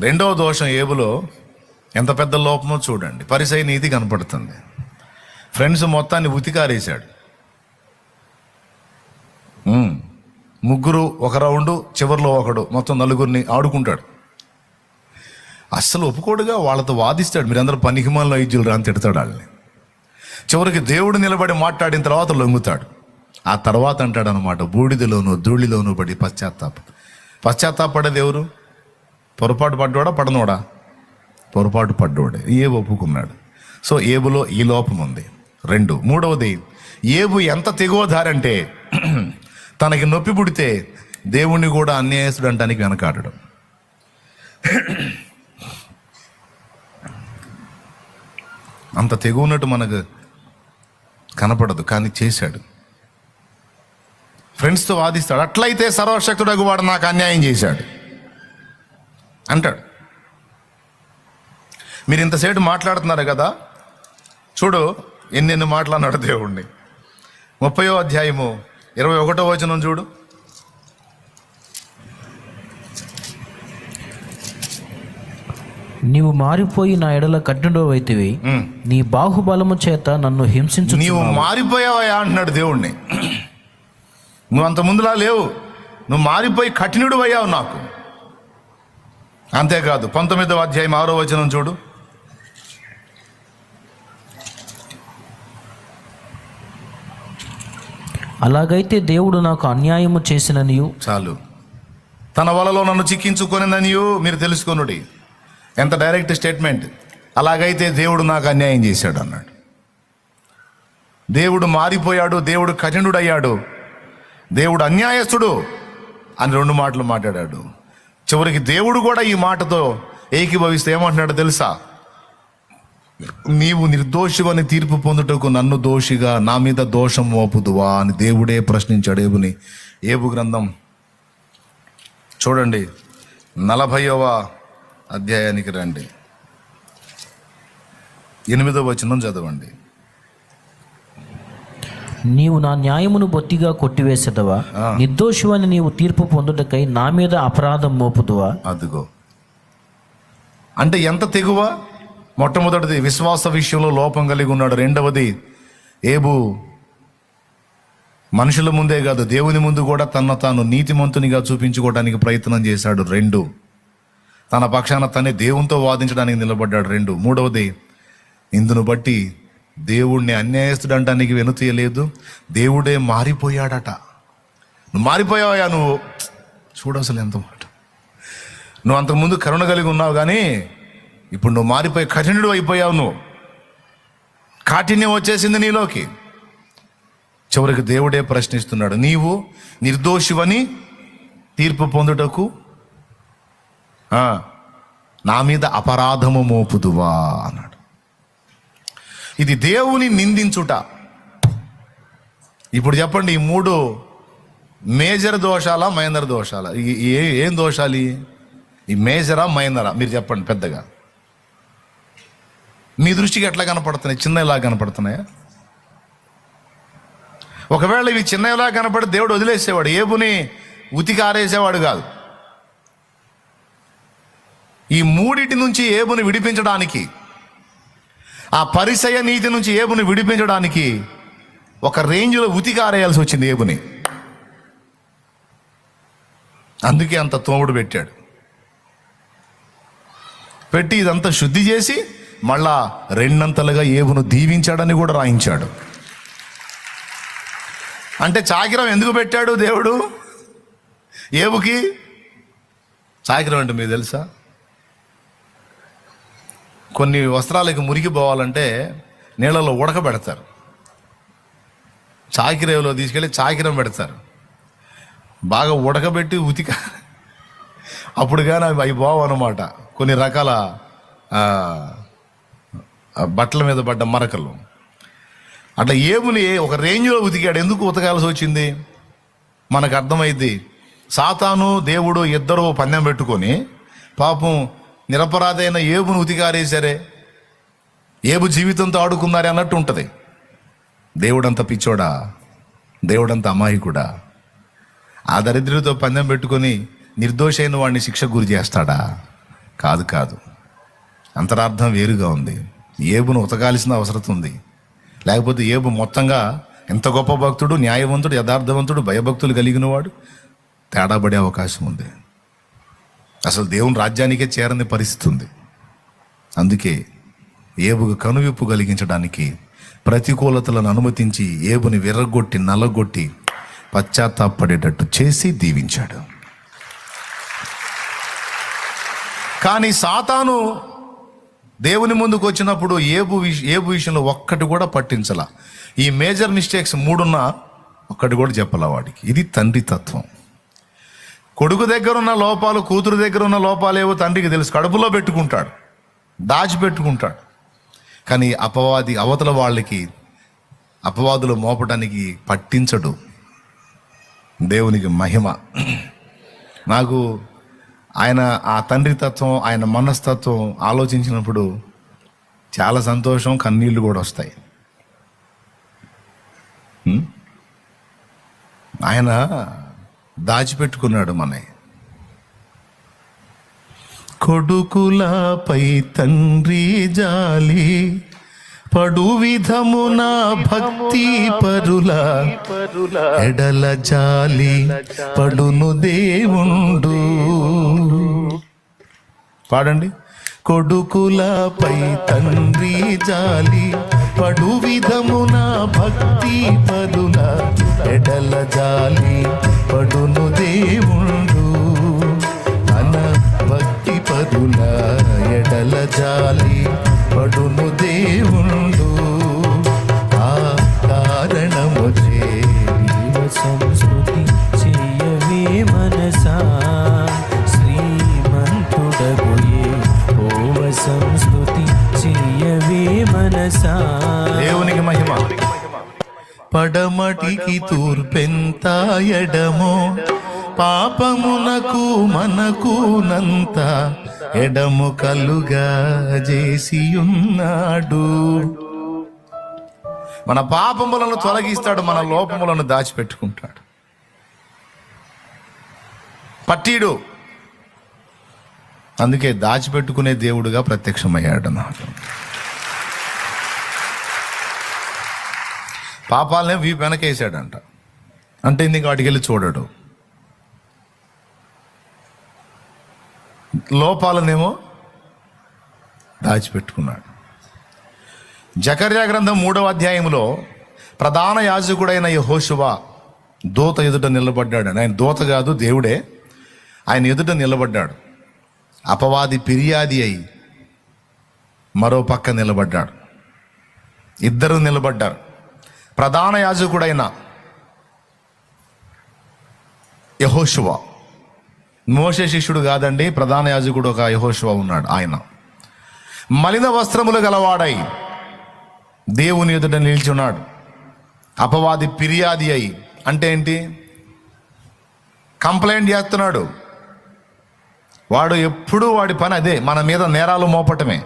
రెండవ దోషం ఏబులో ఎంత పెద్ద లోపమో చూడండి. పరిసయ్య నీతి కనపడుతుంది. ఫ్రెండ్స్ మొత్తాన్ని ఉతికారేశాడు. ముగ్గురు ఒక రౌండు, చివరిలో ఒకడు, మొత్తం నలుగురిని ఆడుకుంటాడు. అస్సలు ఒప్పుకోడుగా, వాళ్ళతో వాదిస్తాడు. మీరందరూ పనికిమాలిన వైద్యులు రా అని తిడతాడు వాళ్ళని. చివరికి దేవుడు నిలబడి మాట్లాడిన తర్వాత లొంగుతాడు. ఆ తర్వాత అంటాడు అనమాట, బూడిదలోనూ ధూళిలోనూ పడి పశ్చాత్తాపడేది ఎవరు? పొరపాటు పడ్డోడా పడనోడా? పొరపాటు పడ్డోడే. ఏబు ఒప్పుకున్నాడు. సో ఏబులో ఈ లోపం ఉంది. 2, మూడవది, ఏబు ఎంత తెగువదారంటే తనకి నొప్పి పుడితే దేవుణ్ణి కూడా అన్యాయస్తుడు అంటానికి వెనకాడడం. అంత తెగు ఉన్నట్టు మనకు కనపడదు, కానీ చేశాడు. ఫ్రెండ్స్తో వాదిస్తాడు, అట్లయితే సర్వశక్తుడగు వాడు నాకు అన్యాయం చేశాడు అంటాడు. మీరు ఇంతసేపు మాట్లాడుతున్నారు కదా, చూడు ఎన్నెన్ని మాట్లాడినాడు దేవుణ్ణి. 30వ అధ్యాయము 21వ వచనం చూడు. నీవు మారిపోయి నా ఎడల కఠినుడవైతివి, నీ బాహుబలము చేత నన్ను హింసించు. నీవు మారిపోయావా అంటున్నాడు దేవుణ్ణి. నువ్వు అంత ముందులా లేవు, నువ్వు మారిపోయి కఠినుడు అయ్యావు నాకు. అంతేకాదు 19వ అధ్యాయం 6వ వచనం చూడు. అలాగైతే దేవుడు నాకు అన్యాయము చేసిననియు, చాలు, తన వలలో నన్ను చిక్కించుకొనిననియు మీరు తెలుసుకొనుడి. ఎంత డైరెక్ట్ స్టేట్మెంట్. అలాగైతే దేవుడు నాకు అన్యాయం చేశాడు అన్నాడు. దేవుడు మారిపోయాడు, దేవుడు కఠినుడు అయ్యాడు, దేవుడు అన్యాయస్తుడు అని 2 మాటలు మాట్లాడాడు. చివరికి దేవుడు కూడా ఈ మాటతో ఏకీభవిస్తే ఏమంటున్నాడు తెలుసా? నీవు నిర్దోషివని తీర్పు పొందుటకు నన్ను దోషిగా నా మీద దోషం మోపుదువా అని దేవుడే ప్రశ్నించాడు ఏబుని. ఏబు గ్రంథం చూడండి, 40వ అధ్యాయానికి రండి, 8వ వచనం చదవండి. నీవు నా న్యాయమును బొత్తిగా కొట్టివేసేదవా, నిర్దోషివని నీవు తీర్పు పొందుటకై నా మీద అపరాధం మోపుదువా. అదిగో, అంటే ఎంత తెగువ. మొట్టమొదటిది విశ్వాస విషయంలో లోపం కలిగి ఉన్నాడు. 2వది, ఏబు మనుషుల ముందే కాదు దేవుని ముందు కూడా తన తాను నీతిమంతునిగా చూపించుకోవడానికి ప్రయత్నం చేశాడు. 2, తన పక్షాన తనే దేవునితో వాదించడానికి నిలబడ్డాడు. 2, మూడవది, ఇందును బట్టి దేవుణ్ణి అన్యాయస్తుడు అంటానికి వెనుతీయలేదు, దేవుడే మారిపోయాడట. నువ్వు మారిపోయావా నువ్వు? చూడు అసలు ఎంత మాట. నువ్వు అంతకుముందు కరుణ కలిగి ఉన్నావు, కానీ ఇప్పుడు నువ్వు మారిపోయి కఠినుడు అయిపోయావు. నువ్వు కాఠిన్యం వచ్చేసింది నీలోకి. చివరికి దేవుడే ప్రశ్నిస్తున్నాడు, నీవు నిర్దోషివని తీర్పు పొందుటకు నా మీద అపరాధము మోపుదువా అన్నాడు. ఇది దేవుని నిందించుట. ఇప్పుడు చెప్పండి, ఈ 3 మేజర్ దోషాలా మైనర్ దోషాలా? ఏం దోషాలు? ఈ మేజరా మైనరా? మీరు చెప్పండి పెద్దగా. మీ దృష్టికి ఎట్లా కనపడుతున్నాయి? చిన్నలా కనపడుతున్నాయా? ఒకవేళ ఇవి చిన్నలా కనపడి దేవుడు వదిలేసేవాడు, ఏబుని ఉతికి ఆరేసేవాడు కాదు. ఈ 3 నుంచి ఏబుని విడిపించడానికి, ఆ పరిసయ నీతి నుంచి ఏబుని విడిపించడానికి ఒక రేంజ్లో ఉతికి ఆరేయాల్సి వచ్చింది ఏబుని. అందుకే అంత తోముడు పెట్టాడు. పెట్టి ఇదంతా శుద్ధి చేసి మళ్ళా 2 ఏబును దీవించాడని కూడా రాయించాడు. అంటే చాకిరం ఎందుకు పెట్టాడు దేవుడు ఏబుకి? చాకిరం అంటే మీకు తెలుసా? కొన్ని వస్త్రాలకి మురికి పోవాలంటే నీళ్ళలో ఉడకబెడతారు, చాకిరేవులో తీసుకెళ్ళి చాకిరం పెడతారు, బాగా ఉడకబెట్టి ఉతిక, అప్పుడు కానీ అవి బావు అనమాట. కొన్ని రకాల బట్టల మీద పడ్డ మరకలు. అట్లా ఏబుని ఒక రేంజ్లో ఉతికాడు. ఎందుకు ఉతకాల్సి వచ్చింది మనకు అర్థమైంది. సాతాను దేవుడు ఇద్దరు పందెం పెట్టుకొని పాపం నిరపరాధైన ఏబును ఉతికారేశారే, ఏబు జీవితంతో ఆడుకున్నారే అన్నట్టు ఉంటుంది. దేవుడంత పిచ్చోడా? దేవుడంత అమాయకుడా? ఆ దరిద్రుడితో పందెం పెట్టుకొని నిర్దోషైన వాడిని శిక్ష గురి చేస్తాడా? కాదు కాదు. అంతరార్థం వేరుగా ఉంది. ఏబును ఉతకాల్సిన అవసరం ఉంది. లేకపోతే ఏబు మొత్తంగా ఎంత గొప్ప భక్తుడు, న్యాయవంతుడు, యథార్థవంతుడు, భయభక్తులు కలిగినవాడు తేడా పడే అవకాశం ఉంది. అసలు దేవుని రాజ్యానికే చేరని పరిస్థితి ఉంది. అందుకే ఏబుకు కనువిప్పు కలిగించడానికి ప్రతికూలతలను అనుమతించి ఏబుని విర్రగొట్టి నలగొట్టి పశ్చాత్తాపడేటట్టు చేసి దీవించాడు. కానీ సాతాను దేవుని ముందుకు వచ్చినప్పుడు ఏబు విషయంలో ఒక్కటి కూడా పట్టించాల. ఈ మేజర్ మిస్టేక్స్ 3 ఒక్కటి కూడా చెప్పాల వాడికి. ఇది తండ్రి తత్వం. కొడుకు దగ్గర ఉన్న లోపాలు, కూతురు దగ్గర ఉన్న లోపాలు ఏవో తండ్రికి తెలుసు, కడుపులో పెట్టుకుంటాడు, దాచిపెట్టుకుంటాడు. కానీ అవతల వాళ్ళకి అపవాదులు మోపడానికి పట్టించడు. దేవునికి మహిమ. నాకు ఆయన ఆ తండ్రి తత్వం, ఆయన మనస్తత్వం ఆలోచించినప్పుడు చాలా సంతోషం, కన్నీళ్లు కూడా వస్తాయి. ఆయన దాచిపెట్టుకున్నాడు మనని. కొడుకులపై తండ్రి జాలి పడు విధమున భక్తి పరుల ఎడల జాలి పడును దేవుండు. పాడండి. కొడుకులపై తండ్రి జాలి పడు విధమున భక్తి పరుల ఎడల జాలి పడును దేవుండు. మన భక్తి పరుల ఎడల జాలి పడును దేవుండు. ఆ కారణము సంస్కృతి చేయవే మనసా శ్రీమంతుడగుయే ఓవ సంస్కృతి చేయవే మనసా. దేవునికి మహిమ. పడమటికి తూర్పెంత ఎడమో పాపమునకు మనకు నంత ఎడము కలుగా చేసి ఉన్నాడు. మన పాపములను తొలగిస్తాడు, మన లోపములను దాచిపెట్టుకుంటాడు. పట్టీడు. అందుకే దాచిపెట్టుకునే దేవుడుగా ప్రత్యక్షమయ్యాడు. నాకు పాపాలనే వీపు వెనకేసాడంట. అంటే ఇందుకు వాటికి వెళ్ళి చూడడు, లోపాలనేమో దాచిపెట్టుకున్నాడు. జకర్యా గ్రంథం 3వ అధ్యాయంలో ప్రధాన యాజకుడైన యెహోషువ దూత ఎదుట నిలబడ్డాడు. ఆయన దూత కాదు, దేవుడే. ఆయన ఎదుట నిలబడ్డాడు. అపవాది ఫిర్యాది అయి మరో పక్క నిలబడ్డాడు. ఇద్దరు నిలబడ్డారు. ప్రధాన యాజకుడైన యెహోషువ, మోషే శిష్యుడు కాదండి, ప్రధాన యాజకుడు ఒక యెహోషువ ఉన్నాడు. ఆయన మలిన వస్త్రములు గలవాడై దేవుని ఎదుట నిల్చున్నాడు. అపవాది ఫిర్యాది అయి అంటే ఏంటి? కంప్లైంట్ చేస్తున్నాడు. వాడు ఎప్పుడూ వాడి పని అదే, మన మీద నేరాలు మోపటమే.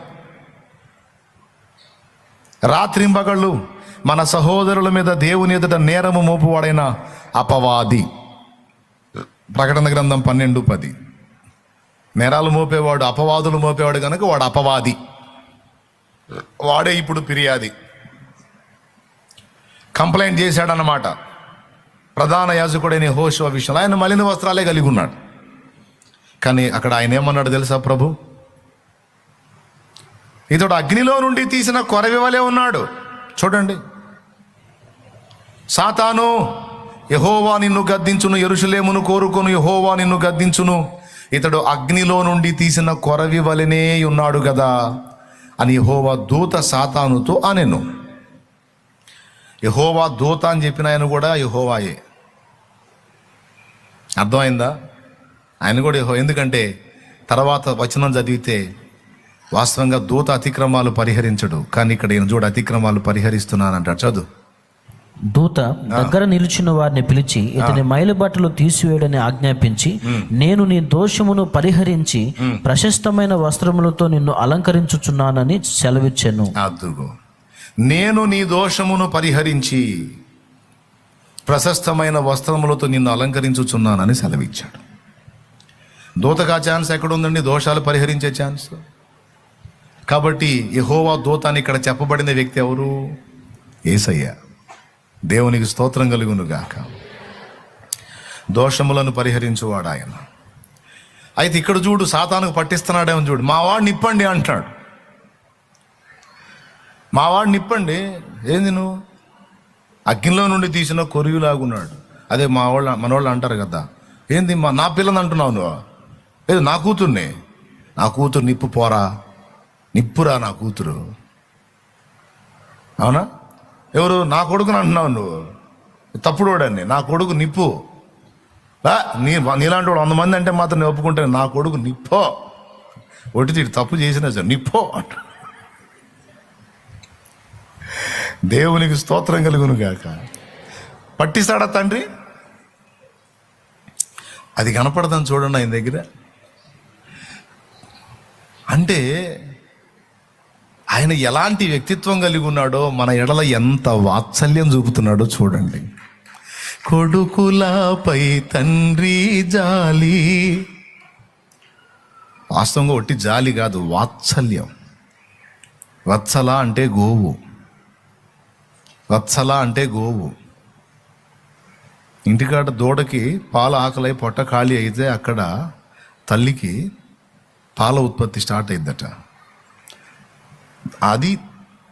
రాత్రింబగళ్ళు మన సహోదరుల మీద దేవుని ఎదుట నేరము మోపువాడైన అపవాది. ప్రకటన గ్రంథం 12:10. నేరాలు మోపేవాడు, అపవాదులు మోపేవాడు కనుక వాడు అపవాది. వాడే ఇప్పుడు ఫిర్యాది. కంప్లైంట్ చేశాడన్నమాట ప్రధాన యాజకుడైన యెహోషువ విషయంలో. ఆయన మలిన వస్త్రాలే కలిగి ఉన్నాడు. కానీ అక్కడ ఆయన ఏమన్నాడు తెలుసా? ప్రభు, ఇతడు అగ్నిలో నుండి తీసిన కొరవి వలె ఉన్నాడు. చూడండి, సాతాను, యెహోవా నిన్ను గద్దించును, యెరూషలేమును కోరుకొను, యెహోవా నిన్ను గద్దించును, ఇతడు అగ్నిలో నుండి తీసిన కొరవి వలెనే ఉన్నాడు కదా అని యెహోవా దూత సాతానుతో అనెను. యెహోవా దూత అని చెప్పిన ఆయన కూడా యెహోవాయే. అర్థమైందా? ఆయన కూడా ఎందుకంటే తర్వాత వచనం చదివితే వాస్తవంగా దూత అతిక్రమాలు పరిహరించడు, కానీ ఇక్కడ ఈయన చూడు అతిక్రమాలు పరిహరిస్తున్నానంటాడు. చదువు. దూత దగ్గర నిలిచిన వారిని పిలిచి ఇతని మైలుబట్టలు తీసివేయడని ఆజ్ఞాపించి, నేను నీ దోషమును పరిహరించి ప్రశస్తమైన వస్త్రములతో నిన్ను అలంకరించుచున్నానని సెలవిచ్చాను. అదుగో, నేను నీ దోషమును పరిహరించి ప్రశస్తమైన వస్త్రములతో నిన్ను అలంకరించుచున్నానని సెలవిచ్చాడు. దూతకు ఆ ఛాన్స్ ఎక్కడుందండి? దోషాలు పరిహరించే ఛాన్స్. కాబట్టి యెహోవా దూత అని ఇక్కడ చెప్పబడిన వ్యక్తి ఎవరు? యేసయ్య. దేవునికి స్తోత్రం కలుగును గాక. దోషములను పరిహరించువాడు ఆయన. అయితే ఇక్కడ చూడు, సాతానుకు పట్టిస్తున్నాడేమో చూడు. మా వాడిని నిప్పండి అంటాడు. మా వాడిని నిప్పండి. ఏంది నువ్వు? అగ్నిలో నుండి తీసిన కొరివిలాగున్నాడు. అదే మనోళ్ళు అంటారు కదా, ఏంది నా పిల్లని అంటున్నావు నువ్వు? ఏదో నా కూతుర్ని నిప్పు పోరా నిప్పురా నా కూతురు. అవునా? ఎవరు? నా కొడుకుని అంటున్నావు నువ్వు, తప్పుడోడని. నా కొడుకు నిప్పు. నీలాంటి వాడు 100 మంది అంటే మాత్రం నేను ఒప్పుకుంటాను. నా కొడుకు నిప్పో, ఒకటి తీరు తప్పు చేసినా సార్ నిప్పో అంట. దేవునికి స్తోత్రం కలుగును గాక. పట్టిస్తాడా తండ్రి? అది కనపడదని చూడండి ఆయన దగ్గర. అంటే ఆయన ఎలాంటి వ్యక్తిత్వం కలిగి ఉన్నాడో, మన ఎడల ఎంత వాత్సల్యం చూపుతున్నాడో చూడండి. కొడుకులపై తండ్రి జాలి. వాస్తవంగా ఒట్టి జాలి కాదు, వాత్సల్యం. వత్సల అంటే గోవు. వత్సల అంటే గోవు. ఇంటికాడ దూడకి పాల ఆకలి పొట్ట ఖాళీ అయితే అక్కడ తల్లికి పాల ఉత్పత్తి స్టార్ట్ అయిందట. అది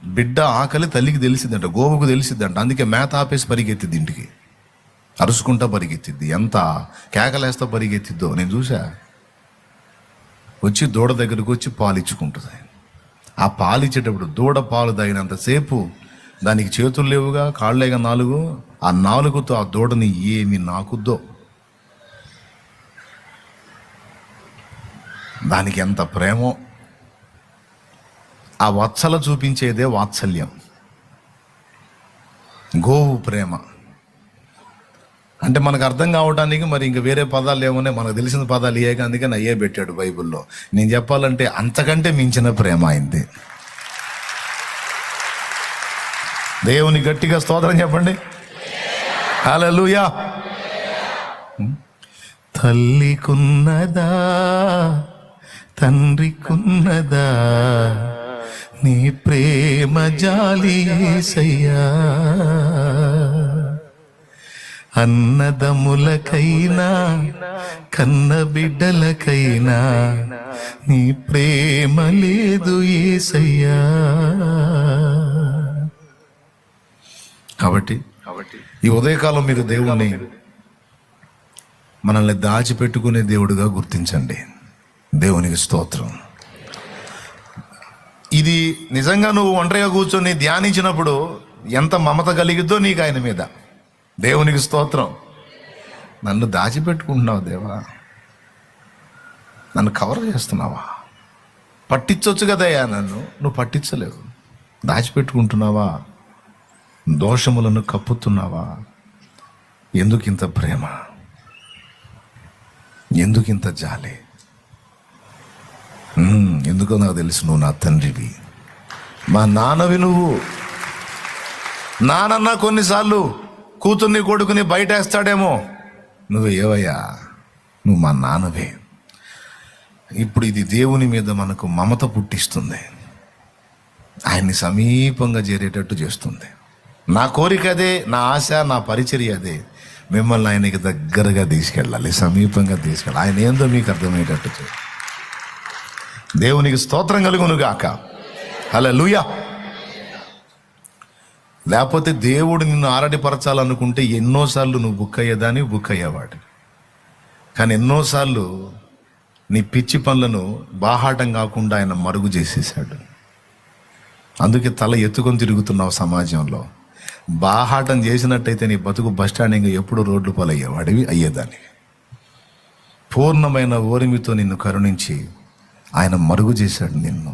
బిడ్డ ఆకలి తల్లికి తెలిసిద్దంట, గోవుకు తెలిసిద్దంట. అందుకే మేత ఆపేసి పరిగెత్తిద్ది, ఇంటికి అరుచుకుంటా పరిగెత్తిద్ది. ఎంత కేకలేస్తా పరిగెత్తిద్దో నేను చూసా. వచ్చి దూడ దగ్గరకు వచ్చి పాలు ఇచ్చుకుంటుంది. ఆ పాలు ఇచ్చేటప్పుడు దూడ పాలు తాగినంతసేపు దానికి చేతులు లేవుగా, కాళ్ళేగా 4. ఆ 4తో ఆ దూడని ఏమి నాకుద్దో. దానికి ఎంత ప్రేమో. ఆ వత్సల చూపించేదే వాత్సల్యం, గోవు ప్రేమ. అంటే మనకు అర్థం కావడానికి మరి ఇంక వేరే పదాలు ఏమన్నా, మనకు తెలిసిన పదాలు ఇయ్యాక, అందుకని అయ్యే పెట్టాడు బైబిల్లో. నేను చెప్పాలంటే అంతకంటే మించిన ప్రేమ అయింది. దేవుని గట్టిగా స్తోత్రం చెప్పండి. హల్లెలూయా. తల్లికున్నదా తండ్రికున్నదా నీ ప్రేమ జాలి యేసయ్యా. అన్నదమ్ములకైనా కన్న బిడ్డలకైనా నీ ప్రేమ లేదు యేసయ్యా. కాబట్టి ఈ ఉదయకాలం మీరు దేవుణ్ణి మనల్ని దాచిపెట్టుకునే దేవుడుగా గుర్తించండి. దేవునికి స్తోత్రం. ఇది నిజంగా నువ్వు ఒంటరిగా కూర్చొని ధ్యానించినప్పుడు ఎంత మమత కలిగిద్దో నీకు ఆయన మీద. దేవునికి స్తోత్రం. నన్ను దాచిపెట్టుకుంటున్నావు దేవా, నన్ను కవర్ చేస్తున్నావా? పట్టించవచ్చు కదయ్యా, నువ్వు పట్టించలేవు. దాచిపెట్టుకుంటున్నావా? దోషములను కప్పుతున్నావా? ఎందుకింత ప్రేమ, ఎందుకింత జాలి? ఎందుకో నాకు తెలుసు, నువ్వు నా తండ్రివి, మా నాన్నవి. నువ్వు నానన్నా కొన్నిసార్లు కూతుర్ని కొడుకుని బయటేస్తాడేమో, నువ్వు ఏవయ్యా, నువ్వు మా నాన్నవే. ఇప్పుడు ఇది దేవుని మీద మనకు మమత పుట్టిస్తుంది, ఆయన్ని సమీపంగా చేరేటట్టు చేస్తుంది. నా కోరిక అదే, నా ఆశ, నా పరిచర్య అదే. మిమ్మల్ని ఆయనకి దగ్గరగా తీసుకెళ్ళాలి, సమీపంగా తీసుకెళ్ళాలి. ఆయన ఏందో మీకు అర్థమయ్యేటట్టు చేయాలి. దేవునికి స్తోత్రం కలుగును గాక. హల్లెలూయా. లేకపోతే దేవుడు నిన్ను ఆరాటపరచాలనుకుంటే ఎన్నోసార్లు నువ్వు బుక్ అయ్యేదాన్ని, బుక్ అయ్యేవాడు. కానీ ఎన్నోసార్లు నీ పిచ్చి పనులను బాహాటం కాకుండా ఆయన మరుగు చేసేసాడు. అందుకే తల ఎత్తుకొని తిరుగుతున్నావు సమాజంలో. బాహాటం చేసినట్టయితే నీ బతుకు బస్టాండింగ్ ఎప్పుడు రోడ్లు పాలయ్యేవాడివి, అయ్యేదాన్ని. పూర్ణమైన ఓరిమితో నిన్ను కరుణించి ఆయన మరుగు చేశాడు, నిన్ను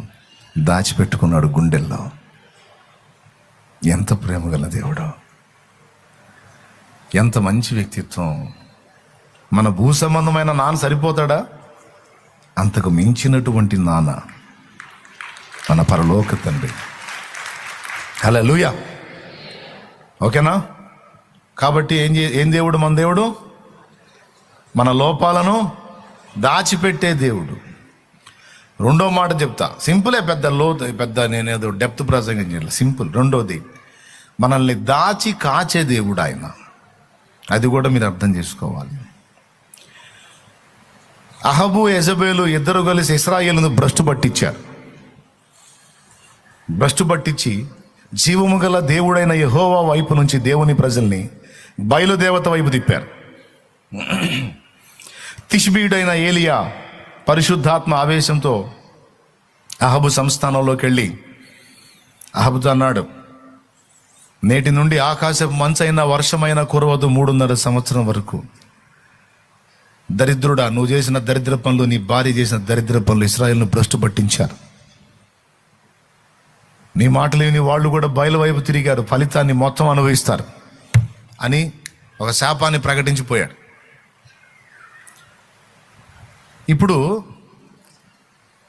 దాచిపెట్టుకున్నాడు గుండెల్లో. ఎంత ప్రేమ గల దేవుడు, ఎంత మంచి వ్యక్తిత్వం. మన భూ సంబంధమైన నాన్న సరిపోతాడా? అంతకు మించినటువంటి నాన్న మన పరలోక తండ్రి. హల్లెలూయా. ఓకేనా? కాబట్టి ఏం దేవుడు మన దేవుడు? మన లోపాలను దాచిపెట్టే దేవుడు. రెండో మాట చెప్తా, సింపులే, పెద్ద నేనేదో డెప్త్ ప్రసంగం చేయాలి, సింపుల్. రెండోది, మనల్ని దాచి కాచే దేవుడు ఆయన. అది కూడా మీరు అర్థం చేసుకోవాలి. అహబు యెజబేలు ఇద్దరు కలిసి ఇశ్రాయేలును భ్రష్టు పట్టించి జీవము గల దేవుడైన యెహోవా వైపు నుంచి దేవుని ప్రజల్ని బయలుదేవత వైపు తిప్పారు. తిష్బీయుడైన ఏలియా పరిశుద్ధాత్మ ఆవేశంతో అహబు సంస్థానంలోకి వెళ్ళి అహబుతో అన్నాడు, నేటి నుండి ఆకాశపు మంచైనా వర్షమైనా కురవదు 3.5 సంవత్సరం వరకు. దరిద్రుడా, నువ్వు చేసిన దరిద్ర పనులు, నీ భార్య చేసిన దరిద్ర పనులు ఇశ్రాయేలును భ్రష్టు పట్టించారు. నీ మాటలు విని వాళ్ళు కూడా బయలు వైపు తిరిగారు, ఫలితాన్ని మొత్తం అనుభవిస్తారు అని ఒక శాపాన్ని ప్రకటించిపోయాడు. ఇప్పుడు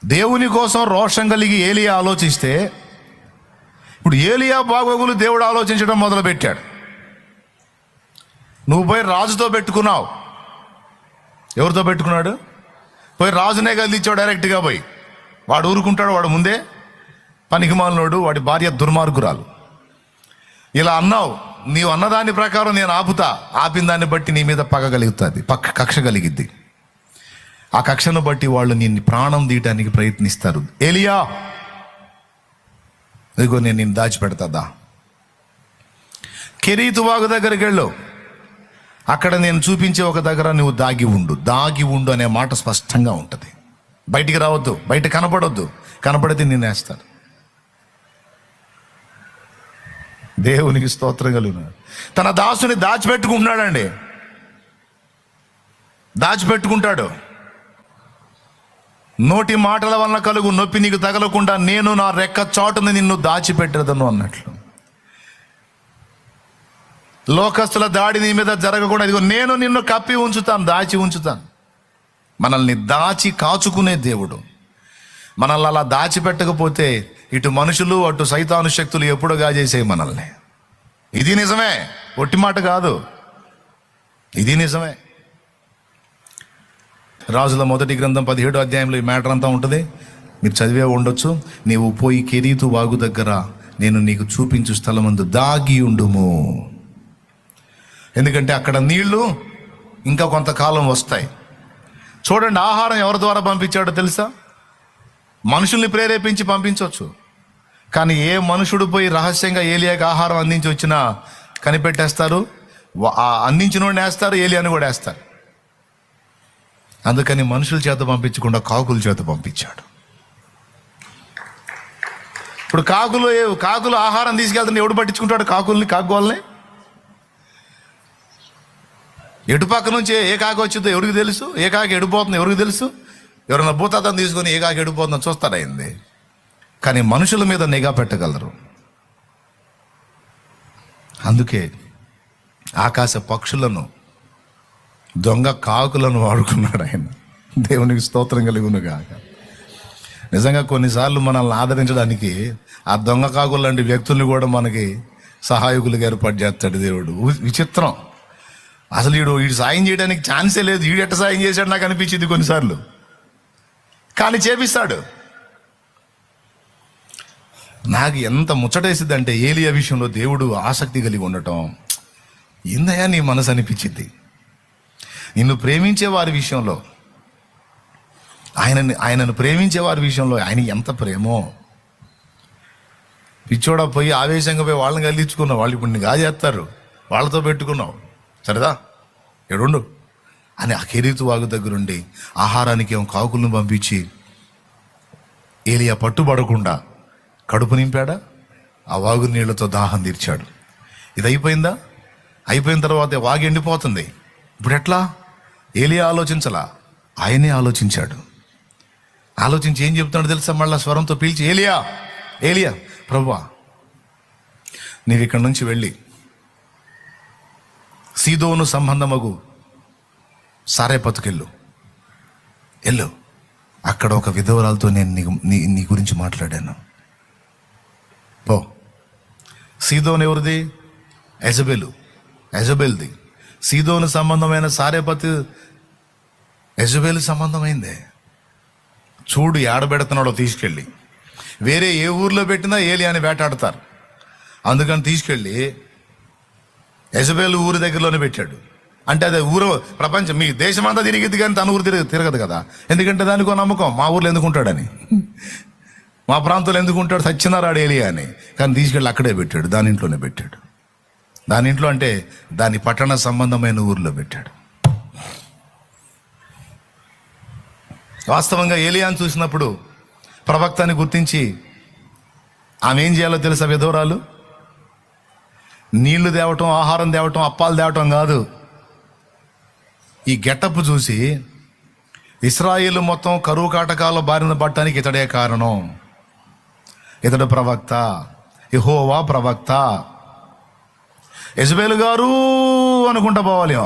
దేవుని కోసం రోషం కలిగి ఏలియా ఆలోచిస్తే, ఇప్పుడు ఏలియా బాగోగులు దేవుడు ఆలోచించడం మొదలుపెట్టాడు. నువ్వు పోయి రాజుతో పెట్టుకున్నావు. ఎవరితో పెట్టుకున్నాడు? పోయి రాజునే కదిలిచ్చావు డైరెక్ట్గా పోయి. వాడు ఊరుకుంటాడు? వాడు ముందే పనికిమాలినోడు, వాడి భార్య దుర్మార్గురాలు. ఇలా అన్నావు, నీవు అన్నదాని ప్రకారం నేను ఆపుతా. ఆపిన దాన్ని బట్టి నీ మీద పగ కలుగుతుంది, కక్ష కలిగిద్ది. ఆ కక్షను బట్టి వాళ్ళు నిన్ను ప్రాణం తీయటానికి ప్రయత్నిస్తారు. ఏలియా, ఇదిగో నేను నిన్ను దాచిపెడతాదా, కెరీతు వాగు దగ్గరికి వెళ్ళు, అక్కడ నేను చూపించే ఒక దగ్గర నువ్వు దాగి ఉండు. దాగి ఉండు అనే మాట స్పష్టంగా ఉంటుంది. బయటికి రావద్దు, బయట కనపడొద్దు. కనపడితే నిన్ను వేస్తారు. దేవునికి స్తోత్రం కలుగును. తన దాసుని దాచిపెట్టుకుంటున్నాడండి, దాచిపెట్టుకుంటాడు. నోటి మాటల వలన కలుగు నొప్పి నీకు తగలకుండా నేను నా రెక్క చాటుని నిన్ను దాచిపెట్టేదను అన్నట్లు. లోకస్తుల దాడి నీ మీద జరగకుండా ఇదిగో నేను నిన్ను కప్పి ఉంచుతాను, దాచి ఉంచుతాను. మనల్ని దాచి కాచుకునే దేవుడు. మనల్ని అలా దాచిపెట్టకపోతే ఇటు మనుషులు అటు సైతాను శక్తులు ఎప్పుడుగా చేసేవి మనల్ని. ఇది నిజమే, ఒట్టి మాట కాదు, ఇది నిజమే. రాజుల మొదటి గ్రంథం 17వ అధ్యాయంలో ఈ మ్యాటర్ అంతా ఉంటుంది, మీరు చదివే ఉండొచ్చు. నీవు పోయి కెరీతు వాగు దగ్గర నేను నీకు చూపించు స్థలమందు దాగి ఉండుము. ఎందుకంటే అక్కడ నీళ్లు ఇంకా కొంతకాలం వస్తాయి. చూడండి, ఆహారం ఎవరి ద్వారా పంపించాడో తెలుసా? మనుషుల్ని ప్రేరేపించి పంపించవచ్చు, కానీ ఏ మనుషుడు పోయి రహస్యంగా ఏలియాకి ఆహారం అందించి వచ్చినా కనిపెట్టేస్తారు. అందించిన వాడిని వేస్తారు, ఏలియాని కూడా వేస్తారు. అందుకని మనుషుల చేత పంపించకుండా కాకుల చేత పంపించాడు. ఇప్పుడు కాకులు ఆహారం తీసుకెళ్తుంటే ఎవడు పట్టించుకుంటాడు? కాకుల్ని ఎటుపక్క నుంచి ఏ కాకి వచ్చిందో ఎవరికి తెలుసు? ఏ కాకి ఎడిపోతుందో ఎవరికి తెలుసు? ఎవరైనా భూతాతం తీసుకొని ఏ కాకి ఎడిపోతుందో చూస్తాడైంది. కానీ మనుషుల మీద నిఘా పెట్టగలరు. అందుకే ఆకాశ పక్షులను, దొంగ కాకులను వాడుకున్నాడు ఆయన. దేవునికి స్తోత్రం కలుగునుగాక. నిజంగా కొన్నిసార్లు మనల్ని ఆదరించడానికి ఆ దొంగ కాకులు లాంటి వ్యక్తుల్ని కూడా మనకి సహాయకులుగా ఏర్పాటు చేస్తాడు దేవుడు. విచిత్రం. అసలు వీడు సాయం చేయడానికి ఛాన్సే లేదు. వీడు ఎట్ట సాయం చేశాడు నాకు అనిపించింది కొన్నిసార్లు, కానీ చేపిస్తాడు. నాకు ఎంత ముచ్చటేసింది అంటే ఏలియా విషయంలో దేవుడు ఆసక్తి కలిగి ఉండటం. ఏందయ్యా నీ మనసు అనిపించింది. నిన్ను ప్రేమించే వారి విషయంలో, ఆయనను ప్రేమించే వారి విషయంలో ఆయన ఎంత ప్రేమో. పిచ్చోడా పోయి ఆవేశంగా పోయి వాళ్ళని కలిగించుకున్నావు, వాళ్ళు ఇప్పుడు నిఘా చేస్తారు, వాళ్ళతో పెట్టుకున్నావు, సరేదా ఎడుండు అని ఆ కెరీతు వాగు దగ్గరుండి ఆహారానికి కాకులను పంపించి ఏలియా పట్టుబడకుండా కడుపు నింపాడా? ఆ వాగు నీళ్లతో దాహం తీర్చాడు. ఇది అయిపోయిందా? అయిపోయిన తర్వాత వాగు ఎండిపోతుంది. ఇప్పుడు ఎట్లా? ఏలియా ఆలోచించలా, ఆయనే ఆలోచించాడు. ఆలోచించి ఏం చెప్తున్నాడు తెలుసా? మళ్ళా స్వరంతో పీల్చి, ఏలియా ప్రభువా, నీవు ఇక్కడి నుంచి వెళ్ళి సీదోను సంబంధమగు సారేపతుకెళ్ళు, అక్కడ ఒక విధవరాలతో నేను నీ గురించి మాట్లాడాను. పో. సీదోను ఎవరిది? ఎజబెల్ది. సీదోను సంబంధమైన సారేపతు ఎజబెల్ సంబంధమైందే. చూడు ఏడబెడుతున్నాడో తీసుకెళ్ళి. వేరే ఏ ఊర్లో పెట్టినా ఏలియాని వేటాడతారు. అందుకని తీసుకెళ్ళి ఎజబెల్ ఊరి దగ్గరలోనే పెట్టాడు. అంటే అదే ఊరు ప్రపంచం మీ దేశమంతా తిరిగిద్ది, కానీ తన ఊరు తిరగదు కదా. ఎందుకంటే దానికో నమ్మకం, మా ఊర్లో ఎందుకుంటాడని, మా ప్రాంతంలో ఎందుకుంటాడు, సచ్చినారాడు ఏలియా అని. కానీ తీసుకెళ్ళి అక్కడే పెట్టాడు, దాని ఇంట్లోనే పెట్టాడు. దాని ఇంట్లో అంటే దాని పట్టణ సంబంధమైన ఊర్లో పెట్టాడు. వాస్తవంగా ఏలియాను చూసినప్పుడు ప్రవక్త అని గుర్తించి ఆమె ఏం చేయాలో తెలుసా విధవరాలు? నీళ్లు తేవటం, ఆహారం తేవటం, అప్పాలు తేవటం కాదు. ఈ గెటప్ చూసి ఇశ్రాయేలు మొత్తం కరువు కాటకాల బారిన పడటానికి ఇతడే కారణం. ఇతడు ప్రవక్త, యెహోవా ప్రవక్త. యెజబెలు గారు అనుకుంటా పోవాలి,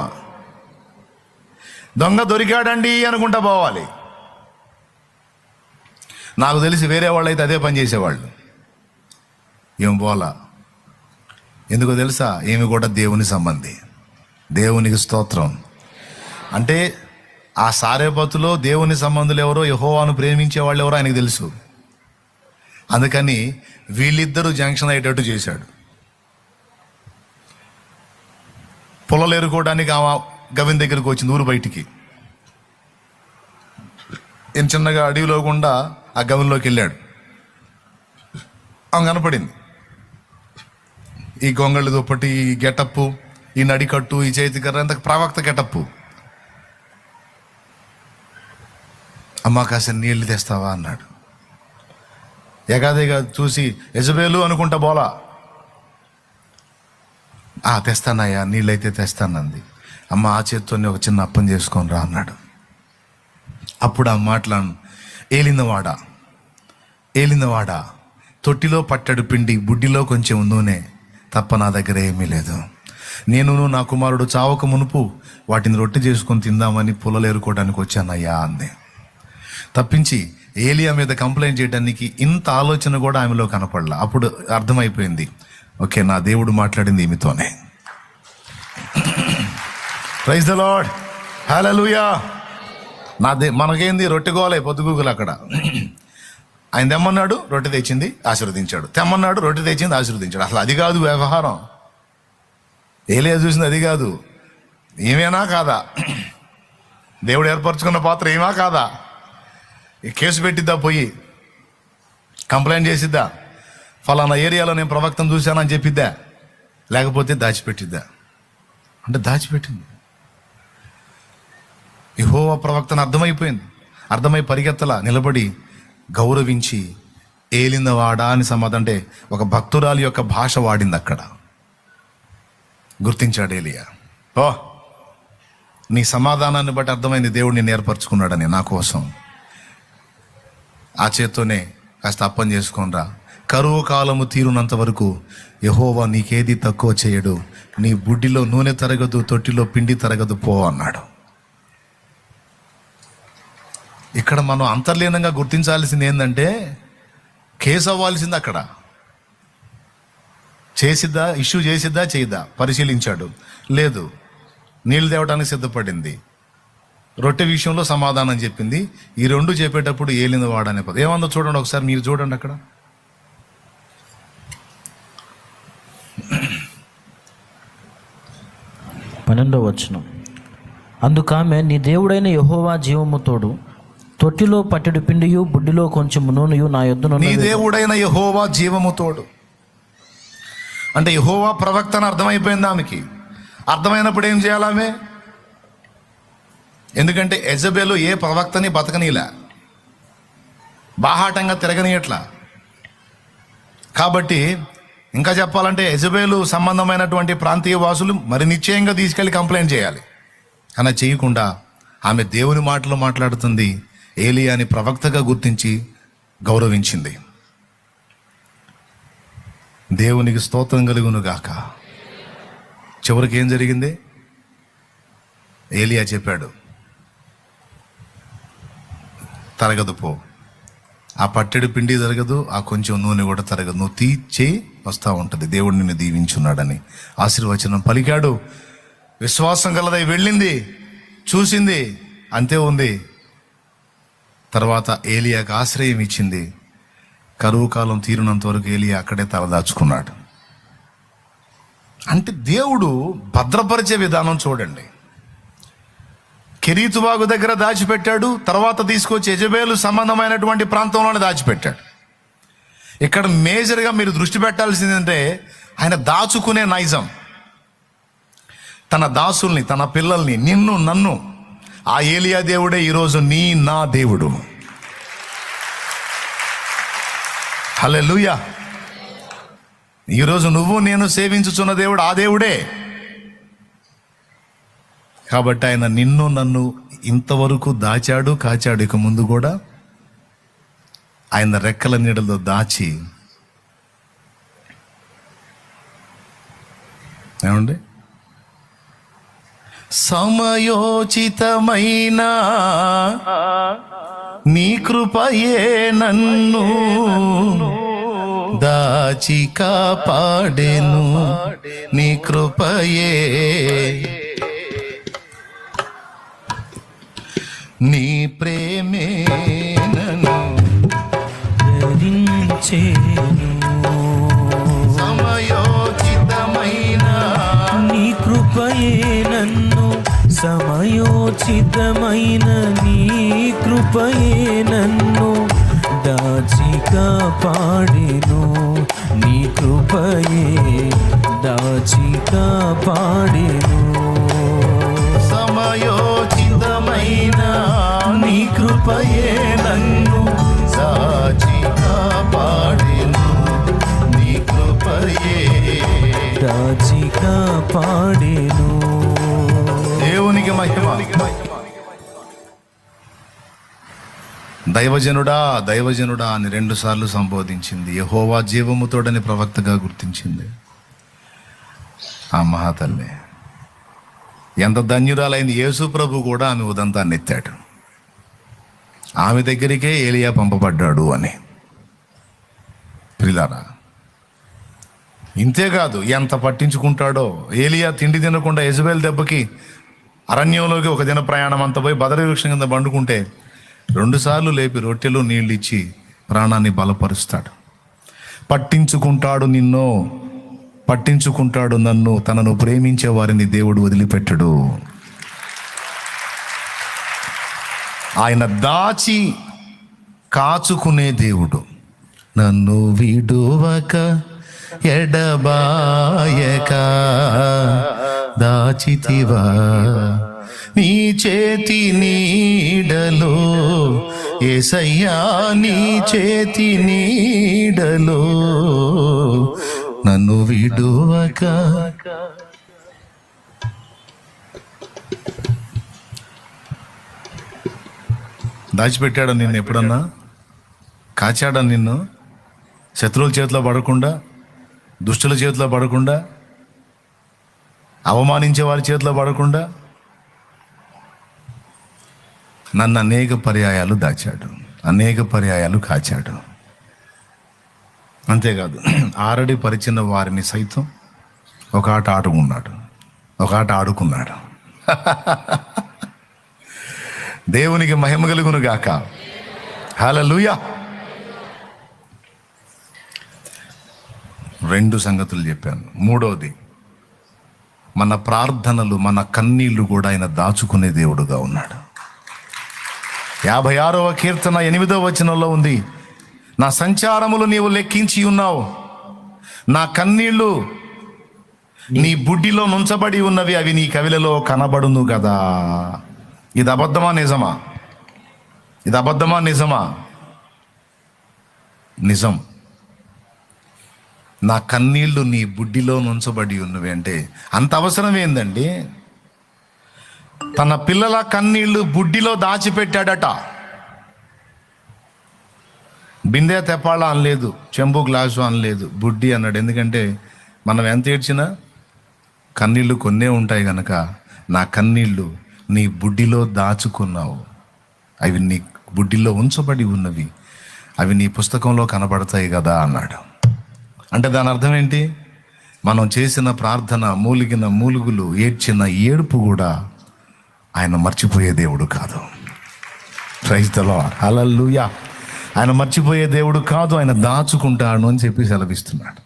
దొంగ దొరికాడండి అనుకుంటా పోవాలి. నాకు తెలిసి వేరే వాళ్ళు అయితే అదే పని చేసేవాళ్ళు. ఏం పోలా. ఎందుకో తెలుసా? ఏమి కూడా దేవుని సంబంధి. దేవునికి స్తోత్రం. అంటే ఆ సారేపతులో దేవుని సంబంధులు ఎవరో, యెహోవాను ప్రేమించే వాళ్ళు ఎవరో ఆయనకు తెలుసు. అందుకని వీళ్ళిద్దరూ జంక్షన్ అయ్యేటట్టు చేశాడు. పొలాలు ఏరుకోవడానికి ఆమె గవిని దగ్గరికి వచ్చింది, ఊరు బయటికి. ఈయన చిన్నగా అడవిలో గుండా ఆ గవిలోకి వెళ్ళాడు. ఆమె కనపడింది. ఈ గొంగళి దుప్పటి, ఈ గెటప్పు, ఈ నడికట్టు, ఈ చేతికర్ర, అంత ప్రవక్త గెటప్పు. అమ్మ కాసిన నీళ్లు తెస్తావా అన్నాడు. ఎగాదిగా చూసి యెజబెలు అనుకుంటా బోలా. తెస్తానయ్యా, నీళ్ళైతే తెస్తానంది. అమ్మ ఆ చేత్తోనే ఒక చిన్న అప్పం చేసుకొని రా అన్నాడు. అప్పుడు ఆ మాటలను, ఏలిందవాడా, తొట్టిలో పట్టడు పిండి, బుడ్డిలో కొంచెం నూనె తప్ప నా దగ్గర ఏమీ లేదు. నేను నా కుమారుడు చావక మునుపు వాటిని రొట్టె చేసుకొని తిందామని పొలాలు ఏరుకోవడానికి వచ్చానయ్యా అంది. తప్పించి ఏలియా మీద కంప్లైంట్ చేయడానికి ఇంత ఆలోచన కూడా ఆమెలో కనపడలా. అప్పుడు అర్థమైపోయింది, ఓకే, నా దేవుడు మాట్లాడింది ఈమెతోనే. ప్రైజ్ ద లార్డ్, హల్లెలూయా. మనకేంది రొట్టె గోలే పొద్దుగూకులు అక్కడ. ఆయన తెమ్మన్నాడు, రొట్టె తెచ్చింది, ఆశీర్వదించాడు. తెమ్మన్నాడు, రొట్టె తెచ్చింది, ఆశీర్వదించాడు. అసలు అది కాదు వ్యవహారం. ఏలియా చూసింది అది కాదు. ఏమేనా కాదా? దేవుడు ఏర్పరచుకున్న పాత్ర ఏమా కాదా? ఈ కేసు పెట్టిద్దా, పోయి కంప్లైంట్ చేసిద్దా, ఫలానా ఏరియాలో నేను ప్రవక్తను చూశానని చెప్పిద్దా, లేకపోతే దాచిపెట్టిద్దా? అంటే దాచిపెట్టింది. యెహోవా ప్రవక్తను అర్థమైపోయింది. అర్థమై పరిగెత్తలా, నిలబడి గౌరవించి ఏలిందవాడా అని సమాధి, అంటే ఒక భక్తురాలి యొక్క భాష వాడింది అక్కడ. గుర్తించాడు ఏలియా. నీ సమాధానాన్ని బట్టి అర్థమైంది దేవుడు నిన్ను ఏర్పరచుకున్నాడని నా కోసం. ఆ చేత్తోనే కాస్త అప్పం చేసుకొనిరా. కరువు కాలము తీరునంత వరకు యెహోవా నీకేది తక్కువ చేయడు. నీ బుడ్డిలో నూనె తరగదు, తొట్టిలో పిండి తరగదు, పో అన్నాడు. ఇక్కడ మనం అంతర్లీనంగా గుర్తించాల్సింది ఏంటంటే, కేసు అవ్వాల్సింది అక్కడ. ఇష్యూ చేసిద్దా చేయదా పరిశీలించాడు. లేదు, నీళ్ళు తేవడానికి సిద్ధపడింది. రొట్టె విషయంలో సమాధానం చెప్పింది. ఈ రెండు చెప్పేటప్పుడు ఏలిన వాడనే పదం ఏమందో చూడండి ఒకసారి, మీరు చూడండి అక్కడ. పన్నెండవ వచనం. అందుకామె, నీ దేవుడైన యెహోవా జీవము తోడు, తొట్టిలో పట్టెడు పిండియు బుడ్డిలో కొంచెం నూనెయు నా యొద్దను. నీ దేవుడైన యెహోవా జీవము తోడు అంటే యెహోవా ప్రవక్తను అర్థమైపోయింది ఆమెకి. అర్థమైనప్పుడు ఏం చేయాలి ఆమె? ఎందుకంటే యెజబెలు ఏ ప్రవక్తని బతకనీలా, బాహాటంగా తిరగనీయట్లా. కాబట్టి ఇంకా చెప్పాలంటే యెజబెలు సంబంధమైనటువంటి ప్రాంతీయ వాసులు మరి నిశ్చయంగా తీసుకెళ్లి కంప్లైంట్ చేయాలి. అలా చేయకుండా ఆమె దేవుని మాటలు మాట్లాడుతుంది. ఏలియాని ప్రవక్తగా గుర్తించి గౌరవించింది. దేవునికి స్తోత్రం కలుగును గాక. చివరికి ఏం జరిగింది? ఏలియా చెప్పాడు, తరగదు పో. ఆ పట్టెడు పిండి తరగదు, ఆ కొంచెం నూనె కూడా తరగదు. నువ్వు తీర్చి వస్తూ ఉంటుంది. దేవుడు నిన్ను దీవించున్నాడని ఆశీర్వచనం పలికాడు. విశ్వాసం గలదై వెళ్ళింది, చూసింది, అంతే ఉంది. తర్వాత ఏలియాకు ఆశ్రయం ఇచ్చింది. కరువు కాలం తీరినంత వరకు ఏలియా అక్కడే తలదాచుకున్నాడు. అంటే దేవుడు భద్రపరిచే విధానం చూడండి. కెరీతుబాగు దగ్గర దాచిపెట్టాడు, తర్వాత తీసుకొచ్చి యెజబెలు సంబంధమైనటువంటి ప్రాంతంలోనే దాచిపెట్టాడు. ఇక్కడ మేజర్గా మీరు దృష్టి పెట్టాల్సిందంటే ఆయన దాచుకునే నైజం. తన దాసుల్ని, తన పిల్లల్ని, నిన్ను, నన్ను, ఆ ఏలియా దేవుడే ఈరోజు నా దేవుడు. హల్లెలూయా. ఈరోజు నువ్వు నేను సేవించుచున్న దేవుడు ఆ దేవుడే. కాబట్టి ఆయన నిన్ను నన్ను ఇంతవరకు దాచాడు, కాచాడు. ఇక ముందు కూడా ఆయన రెక్కల నీడలో దాచి, ఏమండి, సమయోచితమైన నీ కృపయే నన్ను దాచి కాపాడెను, నీ కృపయే, నీ ప్రేమే నన్ను సమయోచితమైన నీ కృపయే నన్ను, సమయోచితమైన నీ కృపయే నన్ను దాచి కాపాడెను, నీ కృపయే దాచి కాపాడెను. సమయోచితమైన నీ కృపయే నన్ను దాచి కాపాడెను, నీ కృపయే దాచి కాపాడెను. దేవునికి మహిమ. దైవజనుడా దైవజనుడా అని 2 సార్లు సంబోధించింది. యెహోవా జీవముతోడని ప్రవక్తగా గుర్తించింది ఆ మహాతల్లి. ఎంత ధన్యురాలైంది. యేసు ప్రభు కూడా ఆమె ఉదంతాన్ని ఎత్తాడు. ఆమె దగ్గరికే ఏలియా పంపబడ్డాడు అని. ప్రియులారా, ఇంతేకాదు ఎంత పట్టించుకుంటాడో. ఏలియా తిండి తినకుండా యెజబెల్ దెబ్బకి అరణ్యంలోకి ఒక దిన ప్రయాణం అంతా పోయి బదరీ వృక్షం కింద పండుకుంటే 2 సార్లు లేపి రొట్టెలు నీళ్ళు ఇచ్చి ప్రాణాన్ని బలపరుస్తాడు. పట్టించుకుంటాడు నిన్ను, పట్టించుకుంటాడు నన్ను. తనను ప్రేమించే వారిని దేవుడు వదిలిపెట్టడు. ఆయన దాచి కాచుకునే దేవుడు. నన్ను విడువక ఎడబాయక దాచితివా నీ చేతి నీడలో, యేసయ్యా నీ చేతి నీడలో నన్ను విడువక. దాచిపెట్టాడు నిన్ను ఎప్పుడన్నా? కాచాడా నిన్ను? శత్రువుల చేతిలో పడకుండా, దుష్టుల చేతిలో పడకుండా, అవమానించే వారి చేతిలో పడకుండా నన్ను అనేక పర్యాయాలు దాచాడు, అనేక పర్యాయాలు కాచాడు. అంతేకాదు, ఆరడి పరిచిన వారిని సైతం ఒక ఆట ఆడుకున్నాడు, ఒక ఆట ఆడుకున్నాడు. దేవునికి మహిమ కలుగును గాక. హల్లెలూయా. 2 సంగతులు చెప్పాను. 3వది, మన ప్రార్థనలు, మన కన్నీళ్లు కూడా ఆయన దాచుకునే దేవుడుగా ఉన్నాడు. 56వ కీర్తన 8వ వచనంలో ఉంది, నా సంచారములు నీవు లెక్కించి ఉన్నావు, నా కన్నీళ్లు నీ బుడ్డిలో నుంచబడి ఉన్నవి, అవి నీ కవిలలో కనబడును కదా. ఇది అబద్ధమా నిజమా? ఇది అబద్ధమా నిజమా? నిజం. నా కన్నీళ్లు నీ బుడ్డిలో నుంచబడి ఉన్నవి అంటే అంత అవసరం ఏందండి? తన పిల్లల కన్నీళ్లు బుడ్డిలో దాచిపెట్టాడట. బిందె తెప్పాళ అనలేదు, చెంబు గ్లాసు అనలేదు, బుడ్డి అన్నాడు. ఎందుకంటే మనం ఎంత ఏడ్చినా కన్నీళ్లు కొన్నే ఉంటాయి కనుక, నా కన్నీళ్లు నీ బుడ్డిలో దాచుకున్నావు, అవి నీ బుడ్డిలో ఉంచబడి ఉన్నవి, అవి నీ పుస్తకంలో కనబడతాయి కదా అన్నాడు. అంటే దాని అర్థం ఏంటి? మనం చేసిన ప్రార్థన, మూలిగిన మూలుగులు, ఏడ్చిన ఏడుపు కూడా ఆయన మర్చిపోయే దేవుడు కాదు. Praise the Lord. హల్లెలూయా. ఆయన మర్చిపోయే దేవుడు కాదు, ఆయన దాచుకుంటాడు అని చెప్పి సెలవిస్తున్నాడు.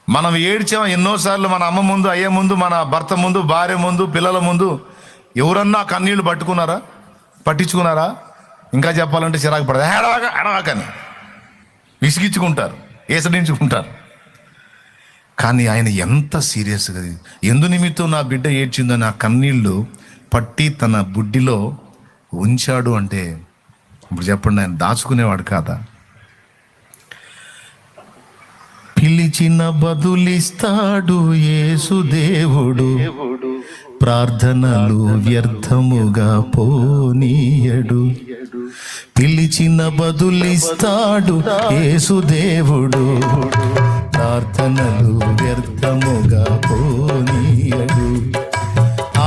మనం ఏడ్చాం ఎన్నోసార్లు, మన అమ్మ ముందు, అయ్య ముందు, మన భర్త ముందు, భార్య ముందు, పిల్లల ముందు. ఎవరన్నా కన్నీళ్లు పట్టించుకున్నారా? ఇంకా చెప్పాలంటే చిరాకు పడదు, ఎడవాకని విసిగించుకుంటారు, ఏసడించుకుంటారు. కానీ ఆయన ఎంత సీరియస్గా, ఎందు నిమిత్తం నా బిడ్డ ఏడ్చిందో నా కన్నీళ్లు పట్టి తన బుడ్డిలో ఉంచాడు అంటే, ఇప్పుడు చెప్పండి, ఆయన దాచుకునేవాడు కాదా? పిలిచిన బదులిస్తాడు యేసు దేవుడు, ప్రార్థనలు వ్యర్థముగా పోనీయడు. పిలిచిన బదులిస్తాడు యేసు దేవుడు, ప్రార్థనలు వ్యర్థముగా పోనీయడు.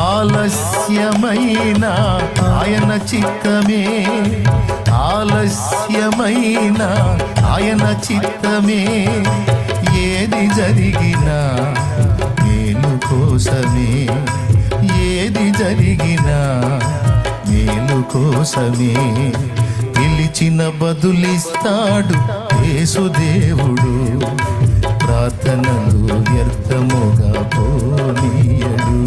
ఆలస్యమైన ఆయన చిత్తమే, ఆలస్యమైన ఆయన చిత్తమే, ఏది జరిగినా మేలు కోసమే, ఏది జరిగినా మేలు కోసమే. పిలిచిన బదులిస్తాడు యేసు దేవుడు, ప్రార్థనలు వ్యర్థముగా పోనీయడు.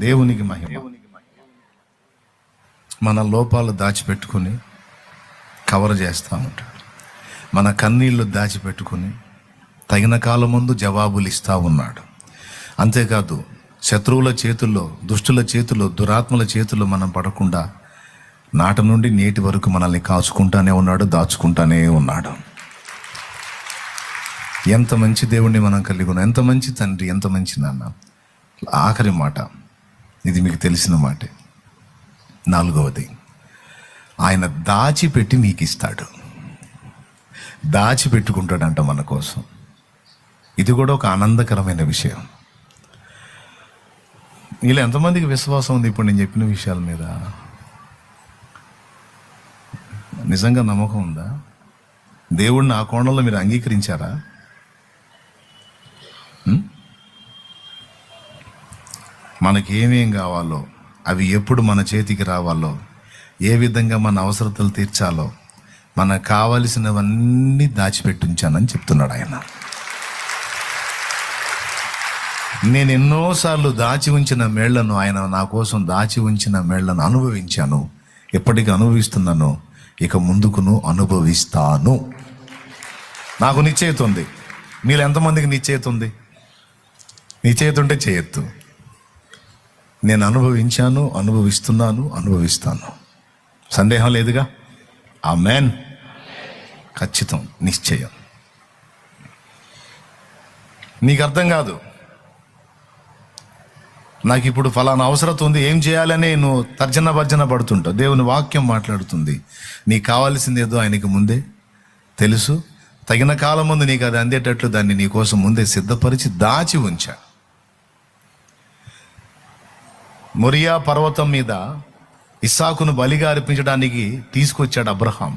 దేవునికి మహిమ. మన లోపాలు దాచిపెట్టుకుని కవర్ చేస్తూ ఉంటాడు. మన కన్నీళ్లు దాచిపెట్టుకుని తగిన కాలం ముందు జవాబులు ఇస్తూ ఉన్నాడు. అంతేకాదు శత్రువుల చేతుల్లో, దుష్టుల చేతుల్లో, దురాత్మల చేతుల్లో మనం పడకుండా నాటి నుండి నేటి వరకు మనల్ని కాచుకుంటానే ఉన్నాడు, దాచుకుంటానే ఉన్నాడు. ఎంత మంచి దేవుణ్ణి మనం కలిగి ఉన్నాం, ఎంత మంచి తండ్రి, ఎంత మంచి నాన్న. ఆఖరి మాట, ఇది మీకు తెలిసిన మాటే. 4వది, ఆయన దాచిపెట్టి నీకు ఇస్తాడు, దాచిపెట్టుకుంటాడంట మన కోసం. ఇది కూడా ఒక ఆనందకరమైన విషయం. ఇలా ఎంతమందికి విశ్వాసం ఉంది ఇప్పుడు నేను చెప్పిన విషయాల మీద? నిజంగా నమ్మకం ఉందా? దేవుడిని ఆ కోణంలో మీరు అంగీకరించారా? మనకేమేం కావాలో, అవి ఎప్పుడు మన చేతికి రావాలో, ఏ విధంగా మన అవసరతలు తీర్చాలో, మనకు కావలసినవన్నీ దాచిపెట్టించానని చెప్తున్నాడు ఆయన. నేను ఎన్నోసార్లు దాచి ఉంచిన మేళ్లను, ఆయన నా కోసం దాచి ఉంచిన మేళ్లను అనుభవించాను, ఎప్పటికీ అనుభవిస్తున్నాను, ఇక ముందుకును అనుభవిస్తాను. నాకు నిశ్చయిత ఉంది. మీరు ఎంతమందికి నిశ్చయిత ఉంది? నిశ్చయిత ఉంటే చేయొద్దు. నేను అనుభవించాను, అనుభవిస్తున్నాను, అనుభవిస్తాను. సందేహం లేదుగా? ఆమేన్. ఖచ్చితం, నిశ్చయం. నీకు అర్థం కాదు, నాకు ఇప్పుడు ఫలానా అవసరం ఉంది, ఏం చేయాలని నువ్వు తర్జన భర్జన పడుతుంటావు. దేవుని వాక్యం మాట్లాడుతుంది, నీకు కావాల్సింది ఏదో ఆయనకి ముందే తెలుసు. తగిన కాలం ముందు నీకు అది అందేటట్లు దాన్ని నీ కోసం ముందే సిద్ధపరిచి దాచి ఉంచా. మొరియా పర్వతం మీద ఇస్సాకును బలిగా అర్పించడానికి తీసుకొచ్చాడు అబ్రహాం.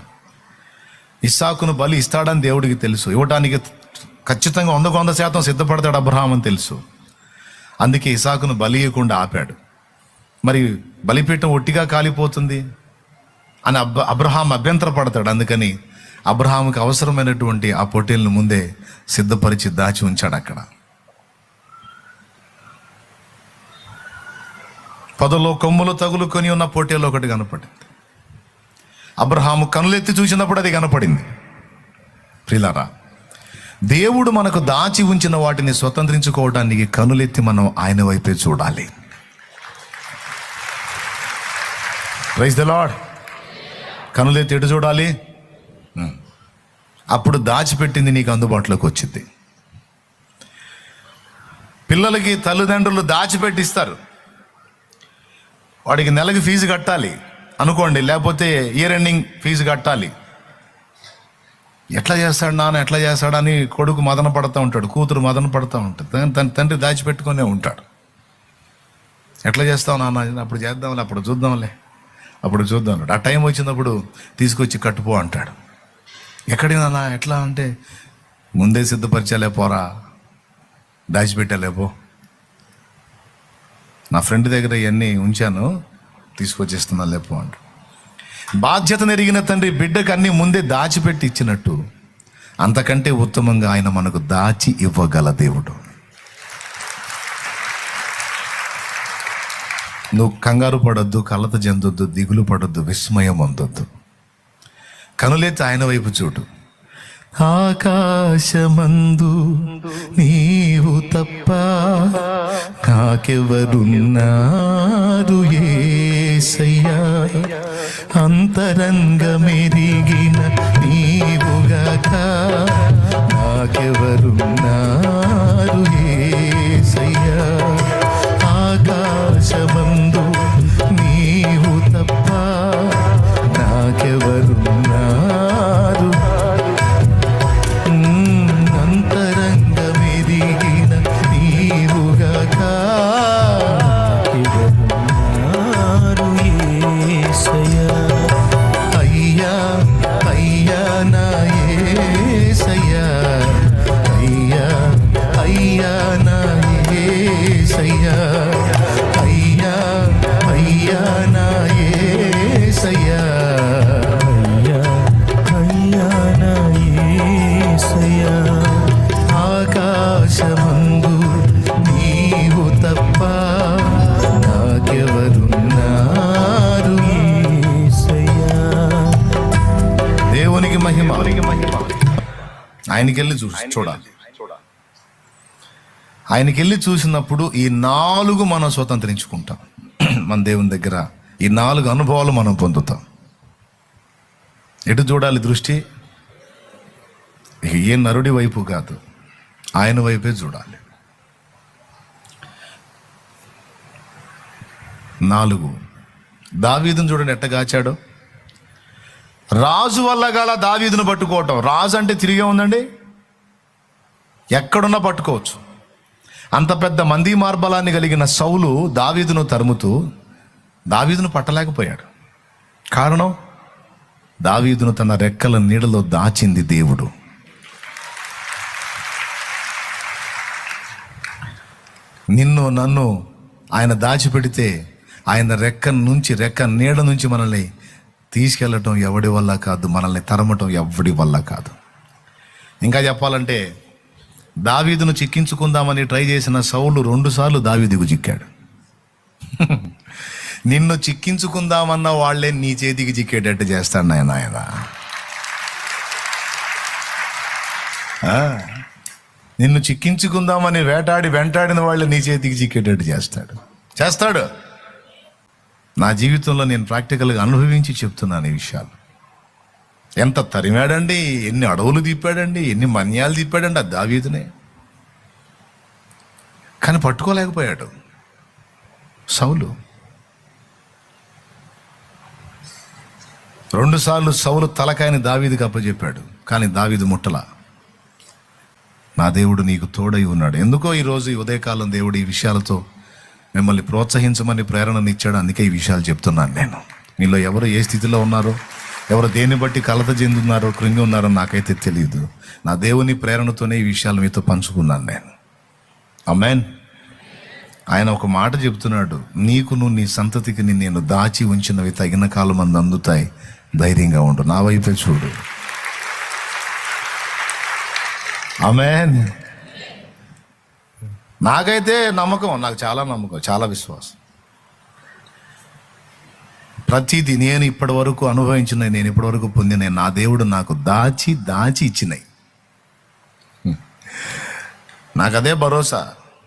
ఇస్సాకును బలి ఇస్తాడని దేవుడికి తెలుసు, ఇవ్వడానికి ఖచ్చితంగా 100% సిద్ధపడతాడు అబ్రహాం అని తెలుసు. అందుకే ఇస్సాకును బలి ఇవ్వకుండా ఆపాడు. మరి బలిపీఠం ఒట్టిగా కాలిపోతుంది అని అబ్రహాం అభ్యంతర పడతాడు. అందుకని అబ్రహాంకి అవసరమైనటువంటి ఆ పొట్టేలను ముందే సిద్ధపరిచి దాచి ఉంచాడు అక్కడ. పొదలో కొమ్ములు తగులుకొని ఉన్న పొట్టేలు ఒకటి కనపడింది. అబ్రహాము కనులెత్తి చూసినప్పుడు అది కనపడింది. ప్రియులారా, దేవుడు మనకు దాచి ఉంచిన వాటిని స్వతంత్రించుకోవడానికి కనులెత్తి మనం ఆయన వైపే చూడాలి. Praise the lord. కనులెత్తి ఎటు చూడాలి? అప్పుడు దాచిపెట్టింది నీకు అందుబాటులోకి వచ్చింది. పిల్లలకి తల్లిదండ్రులు దాచిపెట్టిస్తారు. వాడికి నెలకి ఫీజు కట్టాలి అనుకోండి, లేకపోతే ఇయర్ ఎండింగ్ ఫీజు కట్టాలి. ఎట్లా చేస్తాడు నాన్న, ఎట్లా చేస్తాడని కొడుకు మదన పడుతూ ఉంటాడు, కూతురు మదన పడుతూ ఉంటుంది, తన తండ్రి దాచిపెట్టుకునే ఉంటాడు. ఎట్లా చేస్తావు నాన్న? అప్పుడు చేద్దాంలే, అప్పుడు చూద్దాంలే, అప్పుడు చూద్దాం. ఆ టైం వచ్చినప్పుడు తీసుకొచ్చి కట్టుపో అంటాడు. ఎక్కడికి నాన్న, ఎట్లా అంటే ముందే సిద్ధపరిచాలే, పోరా, దాచిపెట్టాలేపో. నా ఫ్రెండ్ దగ్గర ఇవన్నీ ఉంచాను, తీసుకొచ్చేస్తున్నా లేపో అంట. బాధ్యత నెరిగిన తండ్రి బిడ్డకు అన్నీ ముందే దాచిపెట్టి ఇచ్చినట్టు, అంతకంటే ఉత్తమంగా ఆయన మనకు దాచి ఇవ్వగల దేవుడు. నువ్వు కంగారు పడొద్దు, కలత చెందొద్దు, దిగులు పడొద్దు, విస్మయం పొందొద్దు. కనులెత్తి ఆయన వైపు చూడు. ఆకాశమందు నీవు తప్ప నాకెవరున్నారు యేసయ్యా, అంతరంగమెరిగిన నీవుగాక నాకెవరున్నారు యేసయ్యా. ఆకాశమందు నీవు తప్ప నాకెవరున్నారు. అంతరంగమెరిగిన నీవుగాక నాకెవరున్నారు యేసయ్యా. అయ్యా అయ్యా నా యేసయ్యా, అయ్యా అయ్యా నా యేసయ్యా, అయ్యా అయ్యా నా యేసయ్యా, అయ్యా అయ్యా నా యేసయ్యా. ఆకాశమందు నీవు తప్ప నాకెవరున్నారు యేసయ్యా. దేవునికి మహిమ. ఆయనకెళ్ళి చూడాలి. ఆయనకెళ్ళి చూసినప్పుడు ఈ 4 మనం స్వతంత్రించుకుంటాం. మన దేవుని దగ్గర ఈ 4 అనుభవాలు మనం పొందుతాం. ఎటు చూడాలి దృష్టి? ఏ నరుడి వైపు కాదు, ఆయన వైపే చూడాలి. 4 దావీదును చూడండి ఎట్ట గాచాడో. రాజు వల్ల గల దావీదును పట్టుకోవటం. రాజు అంటే తిరిగే ఉందండి, ఎక్కడున్నా పట్టుకోవచ్చు. అంత పెద్ద మంది మార్బలాన్ని కలిగిన సౌలు దావీదును తరుముతూ దావీదును పట్టలేకపోయాడు. కారణం, దావీదును తన రెక్కల నీడలో దాచింది దేవుడు. నిన్ను నన్ను ఆయన దాచిపెడితే ఆయన రెక్క నీడ నుంచి మనల్ని తీసుకెళ్ళటం ఎవడి వల్ల కాదు, మనల్ని తరమటం ఎవడి వల్ల కాదు. ఇంకా చెప్పాలంటే దావీదును చిక్కించుకుందామని ట్రై చేసిన సౌలు 2 సార్లు దావీదుకు చిక్కాడు. నిన్ను చిక్కించుకుందామన్న వాళ్ళే నీ చేతికి చిక్కేటట్టు చేస్తాడు ఆయన. నిన్ను చిక్కించుకుందామని వెంటాడిన వాళ్ళే నీ చేతికి చిక్కేటట్టు చేస్తాడు. నా జీవితంలో నేను ప్రాక్టికల్గా అనుభవించి చెప్తున్నాను ఈ విషయాలు. ఎంత తరిమాడండి, ఎన్ని అడవులు తిప్పాడండి, ఎన్ని మన్యాలు తిప్పాడండి ఆ దావీదునే. కానీ పట్టుకోలేకపోయాడు సౌలు. 2 సార్లు సౌలు తలకాయని దావీదుకి అప్పచెప్పాడు, కానీ దావీదు ముట్టల. నా దేవుడు నీకు తోడై ఉన్నాడు. ఎందుకో ఈరోజు ఈ ఉదయకాలం దేవుడు ఈ విషయాలతో మిమ్మల్ని ప్రోత్సహించమని ప్రేరణనిచ్చాడు. అందుకే ఈ విషయాలు చెప్తున్నాను నేను. మీలో ఎవరు ఏ స్థితిలో ఉన్నారో, ఎవరు దేన్ని బట్టి కలత చెందున్నారో, కృంగి ఉన్నారో నాకైతే తెలియదు. నా దేవుని ప్రేరణతోనే ఈ విషయాలు మీతో పంచుకున్నాను నేను. ఆమేన్. ఆయన ఒక మాట చెప్తున్నాడు, నీకును నీ సంతతికి నేను దాచి ఉంచినవి తగిన కాలం మంది అందుతాయి, ధైర్యంగా ఉండు, నా వైపే చూడు. ఆమేన్. నాకైతే నమ్మకం, నాకు చాలా నమ్మకం, చాలా విశ్వాసం. ప్రతిదీ నేను ఇప్పటి వరకు అనుభవించినవి, నేను ఇప్పటి వరకు పొందిన నా దేవుడు నాకు దాచి ఇచ్చినాయి. నాకు అదే భరోసా.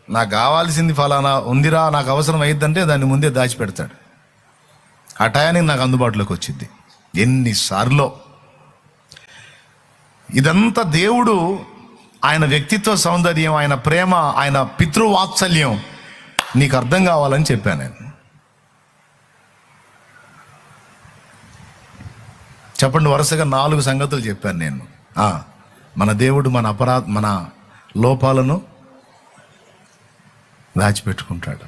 నాకు కావాల్సింది ఫలానా ఉందిరా, నాకు అవసరం అయిద్దంటే దాన్ని ముందే దాచిపెడతాడు. ఆ టయానికి నాకు అందుబాటులోకి వచ్చింది. ఎన్నిసార్లు ఇదంతా దేవుడు, ఆయన వ్యక్తిత్వ సౌందర్యం, ఆయన ప్రేమ, ఆయన పితృవాత్సల్యం నీకు అర్థం కావాలని చెప్పాను నేను. చెప్పండి, వరుసగా 4 సంగతులు చెప్పాను నేను. మన దేవుడు మన లోపాలను దాచిపెట్టుకుంటాడు,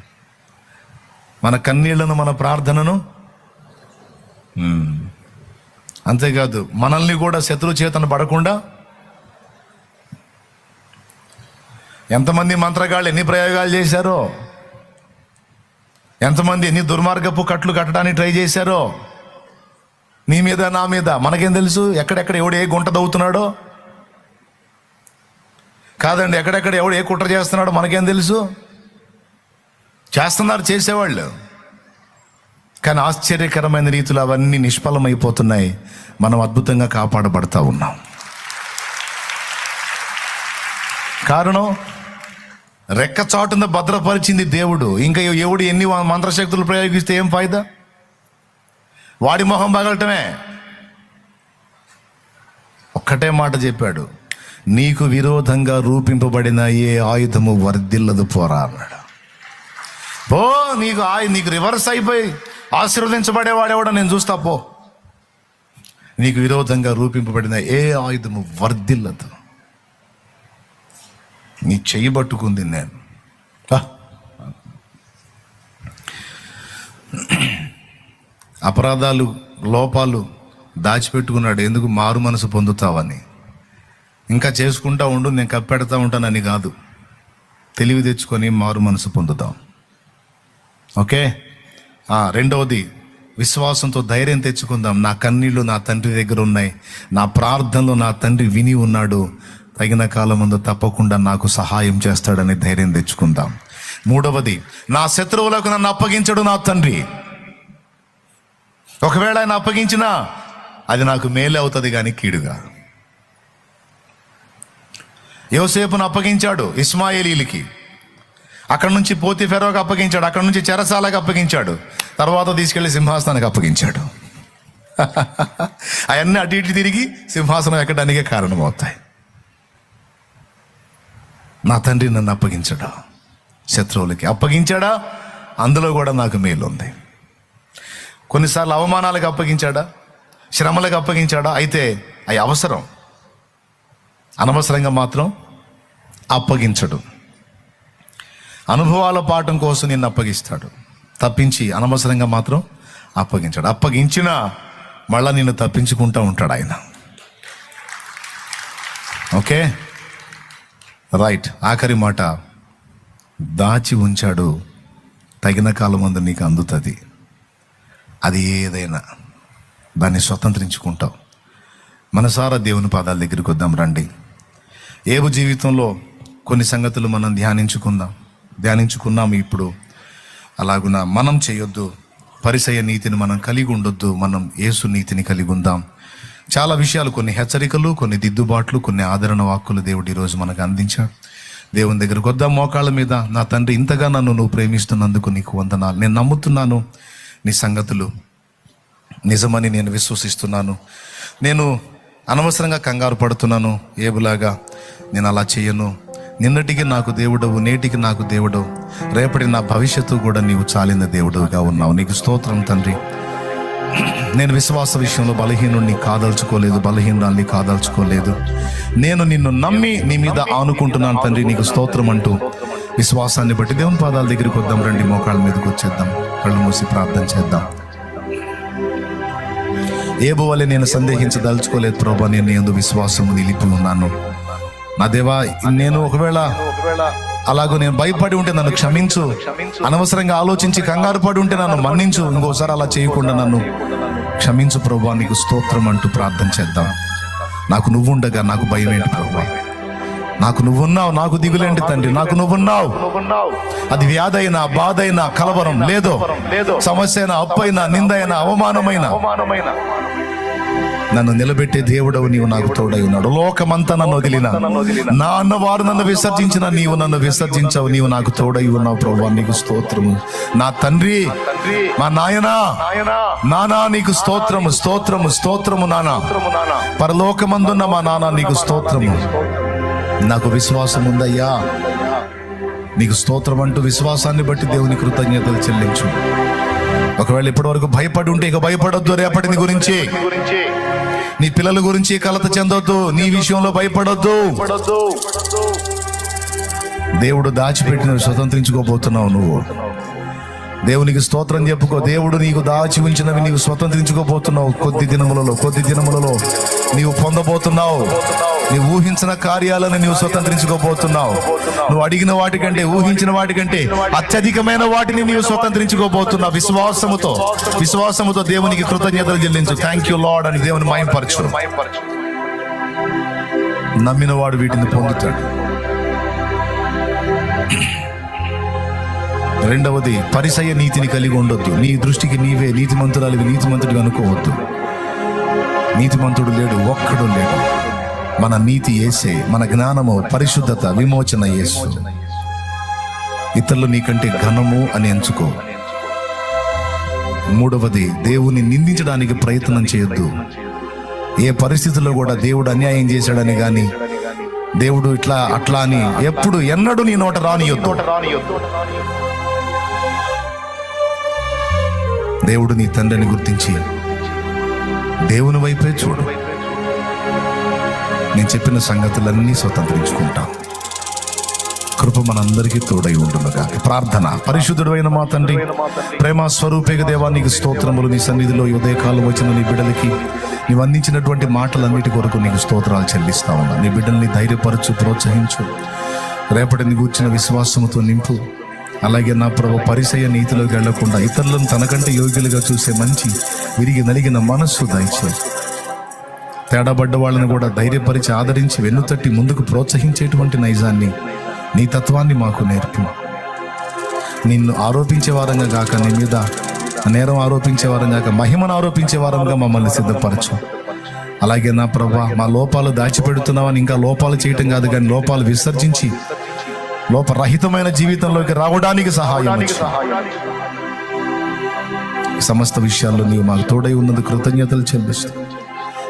మన కన్నీళ్లను, మన ప్రార్థనను. అంతేకాదు మనల్ని కూడా శత్రు చేతన పడకుండా. ఎంతమంది మంత్రగాళ్ళు ఎన్ని ప్రయోగాలు చేశారో, ఎంతమంది ఎన్ని దుర్మార్గపు కట్లు కట్టడానికి ట్రై చేశారో, నీ మీద నా మీద. మనకేం తెలుసు ఎక్కడెక్కడ ఎవడు ఏ గుంట దవ్వుతున్నాడో? కాదండి, ఎక్కడెక్కడ ఎవడు ఏ కుట్ర చేస్తున్నాడో మనకేం తెలుసు? చేస్తున్నారు చేసేవాళ్ళు. కానీ ఆశ్చర్యకరమైన రీతిలో అవన్నీ నిష్ఫలమైపోతున్నాయి. మనం అద్భుతంగా కాపాడబడతా ఉన్నాం. కారణం, రెక్కచాటున భద్రపరిచింది దేవుడు. ఇంకా ఎవడు ఎన్ని మంత్రశక్తులు ప్రయోగిస్తే ఏం ఫాయిదా? వాడి మొహం పగలటమే. ఒక్కటే మాట చెప్పాడు, నీకు విరోధంగా రూపింపబడిన ఏ ఆయుధము వర్ధిల్లదు పోరా అన్నాడు. పో, నీకు రివర్స్ అయిపోయి ఆశీర్వదించబడేవాడేవాడో నేను చూస్తా పో. నీకు విరోధంగా రూపింపబడిన ఏ ఆయుధము వర్ధిల్లదు. నీ చెయ్యి పట్టుకుంది నేను. అపరాధాలు, లోపాలు దాచిపెట్టుకున్నాడు. ఎందుకు? మారు మనసు పొందుతావని. ఇంకా చేసుకుంటా ఉండు, నేను కప్పెడతా ఉంటానని కాదు. తెలివి తెచ్చుకొని మారు మనసు పొందుతాం. ఓకే. రెండవది, విశ్వాసంతో ధైర్యం తెచ్చుకుందాం. నా కన్నీళ్లు నా తండ్రి దగ్గర ఉన్నాయి, నా ప్రార్థనలు నా తండ్రి విని ఉన్నాడు, తగిన కాలం ముందు తప్పకుండా నాకు సహాయం చేస్తాడని ధైర్యం తెచ్చుకుందాం. మూడవది, నా శత్రువులకు నన్ను అప్పగించడు నా తండ్రి. ఒకవేళ ఆయన అప్పగించినా అది నాకు మేలే అవుతుంది కానీ కీడుగా. యోసేపును అప్పగించాడు ఇస్మాయేలీలకి, అక్కడి నుంచి పోతిఫెరోకి అప్పగించాడు, అక్కడి నుంచి చెరసాలకు అప్పగించాడు, తర్వాత తీసుకెళ్లి సింహాసనానికి అప్పగించాడు. అవన్నీ అటు ఇటు తిరిగి సింహాసనం ఎక్కడానికే కారణమవుతాయి. నా తండ్రి నన్ను అప్పగించాడా, శత్రువులకి అప్పగించాడా, అందులో కూడా నాకు మేలు ఉంది. కొన్నిసార్లు అవమానాలకు అప్పగించాడా, శ్రమలకు అప్పగించాడా, అయితే అవి అవసరం. అనవసరంగా మాత్రం అప్పగించడు. అనుభవాల పాఠం కోసం నిన్ను అప్పగిస్తాడు తప్పించి అనవసరంగా మాత్రం అప్పగించాడు. అప్పగించినా మళ్ళా నిన్ను తప్పించుకుంటూ ఉంటాడు ఆయన. Okay, right. ఆఖరి మాట, దాచి ఉంచాడు, తగిన కాలం ముందు నీకు అందుతుంది. అది ఏదైనా దాన్ని స్వతంత్రించుకుంటావు. మనసారా దేవుని పాదాల దగ్గరికి వద్దాం రండి. ఏబు జీవితంలో కొన్ని సంగతులు మనం ధ్యానించుకున్నాము. ఇప్పుడు అలాగున మనం చేయొద్దు. పరిసయ్య నీతిని మనం కలిగి ఉండొద్దు, మనం యేసు నీతిని కలిగి ఉందాం. చాలా విషయాలు, కొన్ని హెచ్చరికలు, కొన్ని దిద్దుబాట్లు, కొన్ని ఆదరణ వాక్కులు దేవుడు ఈరోజు మనకు అందించాడు. దేవుని దగ్గరకు వద్దాం మోకాళ్ళ మీద. నా తండ్రి, ఇంతగా నువ్వు ప్రేమిస్తున్నందుకు నీకు వందనాలు. నేను నమ్ముతున్నాను నీ సంగతులు నిజమని నేను విశ్వసిస్తున్నాను. నేను అనవసరంగా కంగారు పడుతున్నాను. ఏబులాగా నేను అలా చేయను. నిన్నటికి నాకు దేవుడవు, నేటికి నాకు దేవుడవు, రేపటి నా భవిష్యత్తు కూడా నీవు చాలిన దేవుడుగా ఉన్నావు. నీకు స్తోత్రం తండ్రి. నేను విశ్వాస విషయంలో బలహీనుడిని కాదల్చుకోలేదు. నేను నిన్ను నమ్మి నీ మీద ఆనుకుంటున్నాను తండ్రి. నీకు స్తోత్రం అంటూ విశ్వాసాన్ని బట్టి దేవుని పాదాల దగ్గరికి వద్దాం రండి. మోకాళ్ళ మీదకి వచ్చేద్దాం, కళ్ళు మూసి ప్రార్థన చేద్దాం. ఏబు వలె నేను సందేహించదలుచుకోలేదు ప్రభా, నేను యందు విశ్వాసము నిలిపి ఉన్నాను. నా దేవా, నేను ఒకవేళ అలాగూ నేను భయపడి ఉంటే నన్ను క్షమించు. అనవసరంగా ఆలోచించి కంగారు పడి ఉంటే నన్ను మన్నించు. ఇంకోసారి అలా చేయకుండా నన్ను క్షమించు ప్రభా. నీకు స్తోత్రం అంటూ ప్రార్థన చేద్దాం. నాకు నువ్వుండగా నాకు భయం ఏంటి ప్రభా? నాకు నువ్వున్నావు, నాకు దిగులేంటి తండ్రి. నాకు నువ్వున్నావు. అది వ్యాధి అయినా, బాధ అయినా, కలవరం లేదో, సమస్య అయినా, అప్పైనా, నిందైనా, అవమానమైన నన్ను నిలబెట్టే దేవుడవు నీవు నాకు తోడై ఉన్నాడు. లోకమంతా నన్ను వదిలిన, నా అన్నవారు నన్ను విసర్జించిన, నీవు నన్ను విసర్జించవు. నీవు నాకు తోడై ఉన్నావు ప్రభువా. నీకు స్తోత్రము నా తండ్రి, మా నాయనా, నానా నీకు స్తోత్రము, స్తోత్రము, స్తోత్రము నానా. పరలోకమందున్న మా నాన్న నీకు స్తోత్రము. నాకు విశ్వాసం ఉందయ్యా, నీకు స్తోత్రం అంటూ విశ్వాసాన్ని బట్టి దేవుని కృతజ్ఞతలు చెల్లించు. ఒకవేళ ఇప్పటి వరకు భయపడి ఉంటే ఇక భయపడొద్దు. రేపటిని గురించి, నీ పిల్లల గురించి కలత చెందొద్దు. నీ విషయంలో భయపడొద్దు. దేవుడు దాచిపెట్టినవి స్వతంత్రించుకోబోతున్నావు నువ్వు. దేవునికి స్తోత్రం చెప్పుకో. దేవుడు నీకు దాచి ఉంచినవి నీవు స్వతంత్రించుకోబోతున్నావు. కొద్ది దినములలో నీవు పొందబోతున్నావు. నీవు ఊహించిన కార్యాలను నీవు స్వతంత్రించుకోబోతున్నావు. నువ్వు అడిగిన వాటికంటే, ఊహించిన వాటికంటే అత్యధికమైన వాటిని నీవు స్వతంత్రించుకోబోతున్నావు. విశ్వాసముతో దేవునికి కృతజ్ఞతలు చెల్లించు. థ్యాంక్ యూ లార్డ్ అని దేవుని మహిమపరచు. నమ్మిన వాడు వీటిని పొందుతాడు. రెండవది, పరిసయ్య నీతిని కలిగి ఉండొద్దు. నీ దృష్టికి నీవే నీతిమంతుడివి అనుకోవద్దు. నీతిమంతుడు లేడు, ఒక్కడు లేడు. మన నీతి యేసే, మన జ్ఞానము, పరిశుద్ధత, విమోచన యేసు. ఇతరులు నీకంటే ఘనము అని ఎంచుకో. మూడవది, దేవుని నిందించడానికి ప్రయత్నం చేయొద్దు. ఏ పరిస్థితుల్లో కూడా దేవుడు అన్యాయం చేశాడని కానీ, దేవుడు ఇట్లా అట్లా అని ఎప్పుడు ఎన్నడూ నీ నోట రానియొద్దు. దేవుడు నీ తండ్రిని గుర్తించి దేవుని వైపే చూడు. నేను చెప్పిన సంగతులన్నీ స్వతంత్రించుకుంటాం. కృప మనందరికీ తోడై ఉండునుగా. ప్రార్థన. పరిశుద్ధుడైన మా తండ్రి, ప్రేమ స్వరూపేగ దేవా, నీకు స్తోత్రములు. నీ సన్నిధిలో ఉదయకాలం వచ్చిన నీ బిడ్డలకి నీవు అందించినటువంటి మాటలన్నిటి కొరకు నీకు స్తోత్రాలు చెల్లిస్తా ఉన్నా. నీ బిడ్డల్ని ధైర్యపరచు, ప్రోత్సహించు, రేపటిని గూర్చిన విశ్వాసముతో నింపు. అలాగే నా ప్రభు, పరిసయ నీతిలోకి వెళ్లకుండా ఇతరులను తనకంటే యోగ్యులుగా చూసే మంచి విరిగి నలిగిన మనస్సు దయచే. తేడాబడ్డ వాళ్ళని కూడా ధైర్యపరిచి, ఆదరించి, వెన్నుతట్టి ముందుకు ప్రోత్సహించేటువంటి నైజాన్ని, నీ తత్వాన్ని మాకు నేర్పు. నిన్ను ఆరోపించే వారంగా కాక, నీ మీద నేరం ఆరోపించే వారం కాక, మహిమను ఆరోపించే వారంగా మమ్మల్ని సిద్ధపరచు. అలాగే నా ప్రభా, మా లోపాలు దాచిపెడుతున్నామని ఇంకా లోపాలు చేయటం కాదు కానీ లోపాలు విసర్జించి లోపరహితమైన జీవితంలోకి రావడానికి సహాయం. సమస్త విషయాల్లో నీవు మాకు తోడై ఉన్నందుకు కృతజ్ఞతలు చెల్లిస్తూ,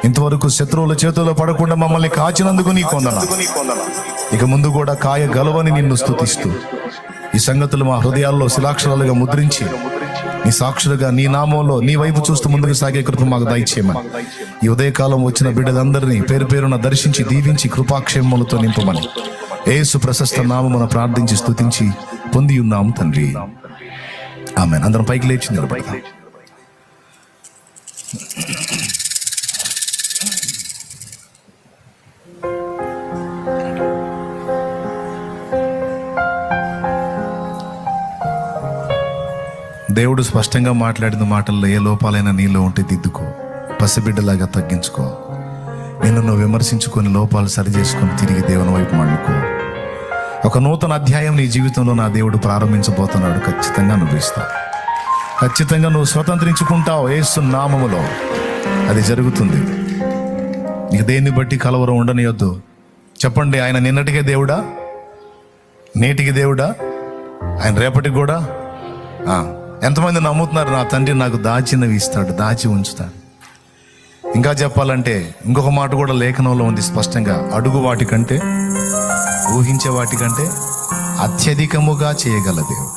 ఇంతవరకు శత్రువుల చేతుల్లో పడకుండా మమ్మల్ని కాచినందుకు నీ కొందనాలు. ఇక ముందు కూడా కాయగలవని నిన్ను స్తుతిస్తూ, ఈ సంగతులు మా హృదయాల్లో శిలాక్షరాలుగా ముద్రించి, నీ సాక్షులుగా నీ నామంలో నీ వైపు చూస్తూ ముందుకు సాగే కృప మాకు దయచేయమని, ఈ ఉదయకాలం వచ్చిన బిడ్డలందరినీ పేరు పేరున దర్శించి దీవించి కృపాక్షేమములతో నింపమని యేసు ప్రశస్త నామమున ప్రార్థించి స్తుతించి పొంది ఉన్నాము తండ్రి. ఆమేన్. అందరం పైకి లేచి నిలబడతాం. దేవుడు స్పష్టంగా మాట్లాడిన మాటల్లో ఏ లోపాలైనా నీలో ఉంటే దిద్దుకో, పసిబిడ్డలాగా తగ్గించుకో. నిన్ను నువ్వు విమర్శించుకొని లోపాలు సరి చేసుకొని తిరిగి దేవుని వైపు మళ్ళుకో. ఒక నూతన అధ్యాయం నీ జీవితంలో నా దేవుడు ప్రారంభించబోతున్నాడు. ఖచ్చితంగా అనుభవిస్తావు, ఖచ్చితంగా నువ్వు స్వతంత్రించుకుంటావు. యేసు నామములో అది జరుగుతుంది. నీకు దేన్ని బట్టి కలవరం ఉండనియొద్దు. చెప్పండి, ఆయన నిన్నటికే దేవుడా, నేటికి దేవుడా, ఆయన రేపటికి కూడా. ఎంతమంది నమ్ముతున్నారు? నా తండ్రి నాకు దాచినవి ఇస్తాడు, దాచి ఉంచుతాడు. ఇంకా చెప్పాలంటే ఇంకొక మాట కూడా లేఖనంలో ఉంది స్పష్టంగా, అడుగు వాటికంటే, ఊహించే వాటికంటే అత్యధికముగా చేయగల దేవుడు.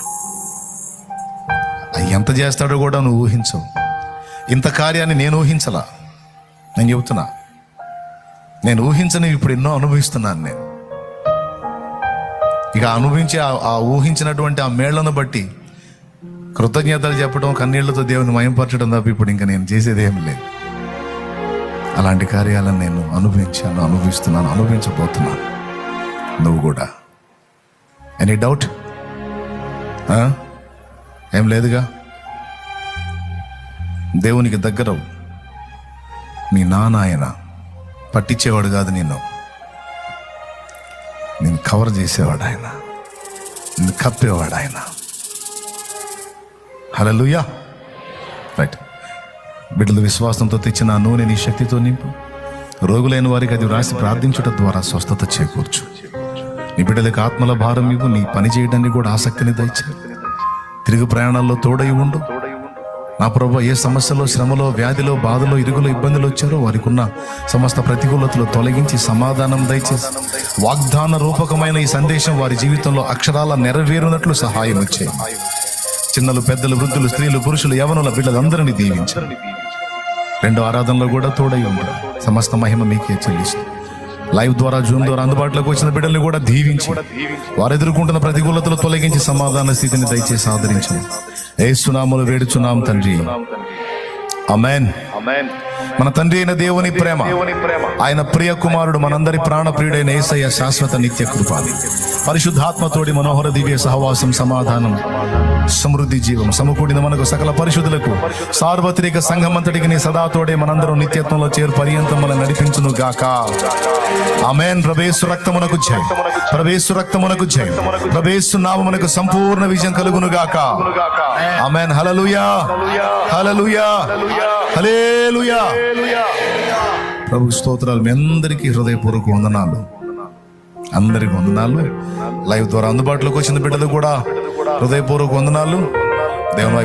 ఎంత చేస్తాడో కూడా నువ్వు ఊహించవు. ఇంత కార్యాన్ని నేను ఊహించలా. నేను చెబుతున్నా, నేను ఊహించని ఇప్పుడు ఎన్నో అనుభవిస్తున్నాను. నేను ఇక అనుభవించి ఆ ఊహించినటువంటి ఆ మేళ్లను బట్టి కృతజ్ఞతలు చెప్పడం, కన్నీళ్లతో దేవుని మయంపరచడం తప్ప ఇప్పుడు ఇంకా నేను చేసేది ఏం లేదు. అలాంటి కార్యాలను నేను అనుభవించాను, అనుభవిస్తున్నాను, అనుభవించబోతున్నాను. నువ్వు కూడా. Any doubt? ఏం లేదుగా. దేవునికి దగ్గర మీ నాన్న పట్టించేవాడు కాదు, నేను కవర్ చేసేవాడు ఆయన, నిన్ను కప్పేవాడు ఆయన. హల్లెలూయా. రైట్. బిడ్డలు విశ్వాసంతో తెచ్చిన ఆ నూనె నీ శక్తితో నింపు. రోగులైన వారికి అది రాసి ప్రార్థించడం ద్వారా స్వస్థత చేకూర్చు. నీ బిడ్డలకు ఆత్మల భారం ఇవ్వు. నీ పని చేయడానికి కూడా ఆసక్తిని దయచే. తిరుగు ప్రయాణాల్లో తోడై ఉండు. నా ప్రభు, ఏ సమస్యలో, శ్రమలో, వ్యాధిలో, బాధలో, ఇరుగులో, ఇబ్బందులు వచ్చారో వారికి ఉన్న సమస్త ప్రతికూలతలు తొలగించి సమాధానం దయచేసి వాగ్దాన రూపకమైన ఈ సందేశం వారి జీవితంలో అక్షరాల నెరవేరునట్లు సహాయం వచ్చాయి. చిన్నలు, పెద్దలు, వృద్ధులు, స్త్రీలు, పురుషులు, యవనుల బిడ్డలందరినీ దీవించారు. రెండో ఆరాధనలో కూడా తోడై ఉండాలి. సమస్త మహిమ మీకే చెల్లిస్తూ లైవ్ ద్వారా, జూమ్ ద్వారా అందుబాటులోకి వచ్చిన బిడ్డల్ని కూడా దీవించి వారు ఎదుర్కొంటున్న ప్రతికూలతలు తొలగించి సమాధాన స్థితిని దయచేసి ఆదరించండి. యేసు నామములో వేడుచున్నాం తండ్రి. ఆమేన్. మన తండ్రి అయిన దేవుని ప్రేమ, ఆయన ప్రియ కుమారుడు, మనందరి ప్రాణప్రియుడైన యేసయ్య శాశ్వత నిత్య కృప, పరిశుద్ధాత్మతోడి మనోహర దివ్య సహవాసం, సమాధానం, సమృద్ధి జీవం సమకూడిన మనకు సకల పరిశుద్ధులకు సార్వత్రిక సంఘమంతటికి నీ సదాతోడే మనందరం నిత్యత్వంలో చేరు పర్యంతం మనం నడిపించును గాక. ఆమేన్. ప్రభేసు రక్తమునకు జయం, ప్రభేసు రక్తమునకు జయం, ప్రభేసు నామమునకు సంపూర్ణ విజయం కలుగును గాక. ఆమేన్. హల్లెలూయా, హల్లెలూయా, హల్లెలూయా. ప్రభు స్తోత్రాలు. మీ అందరికీ హృదయపూర్వక వందనాలు, అందరికి వందనాలు. లైవ్ ద్వారా అందుబాటులోకి వచ్చిన బిడ్డలు కూడా హృదయపూర్వక వందనాలు. దేవుని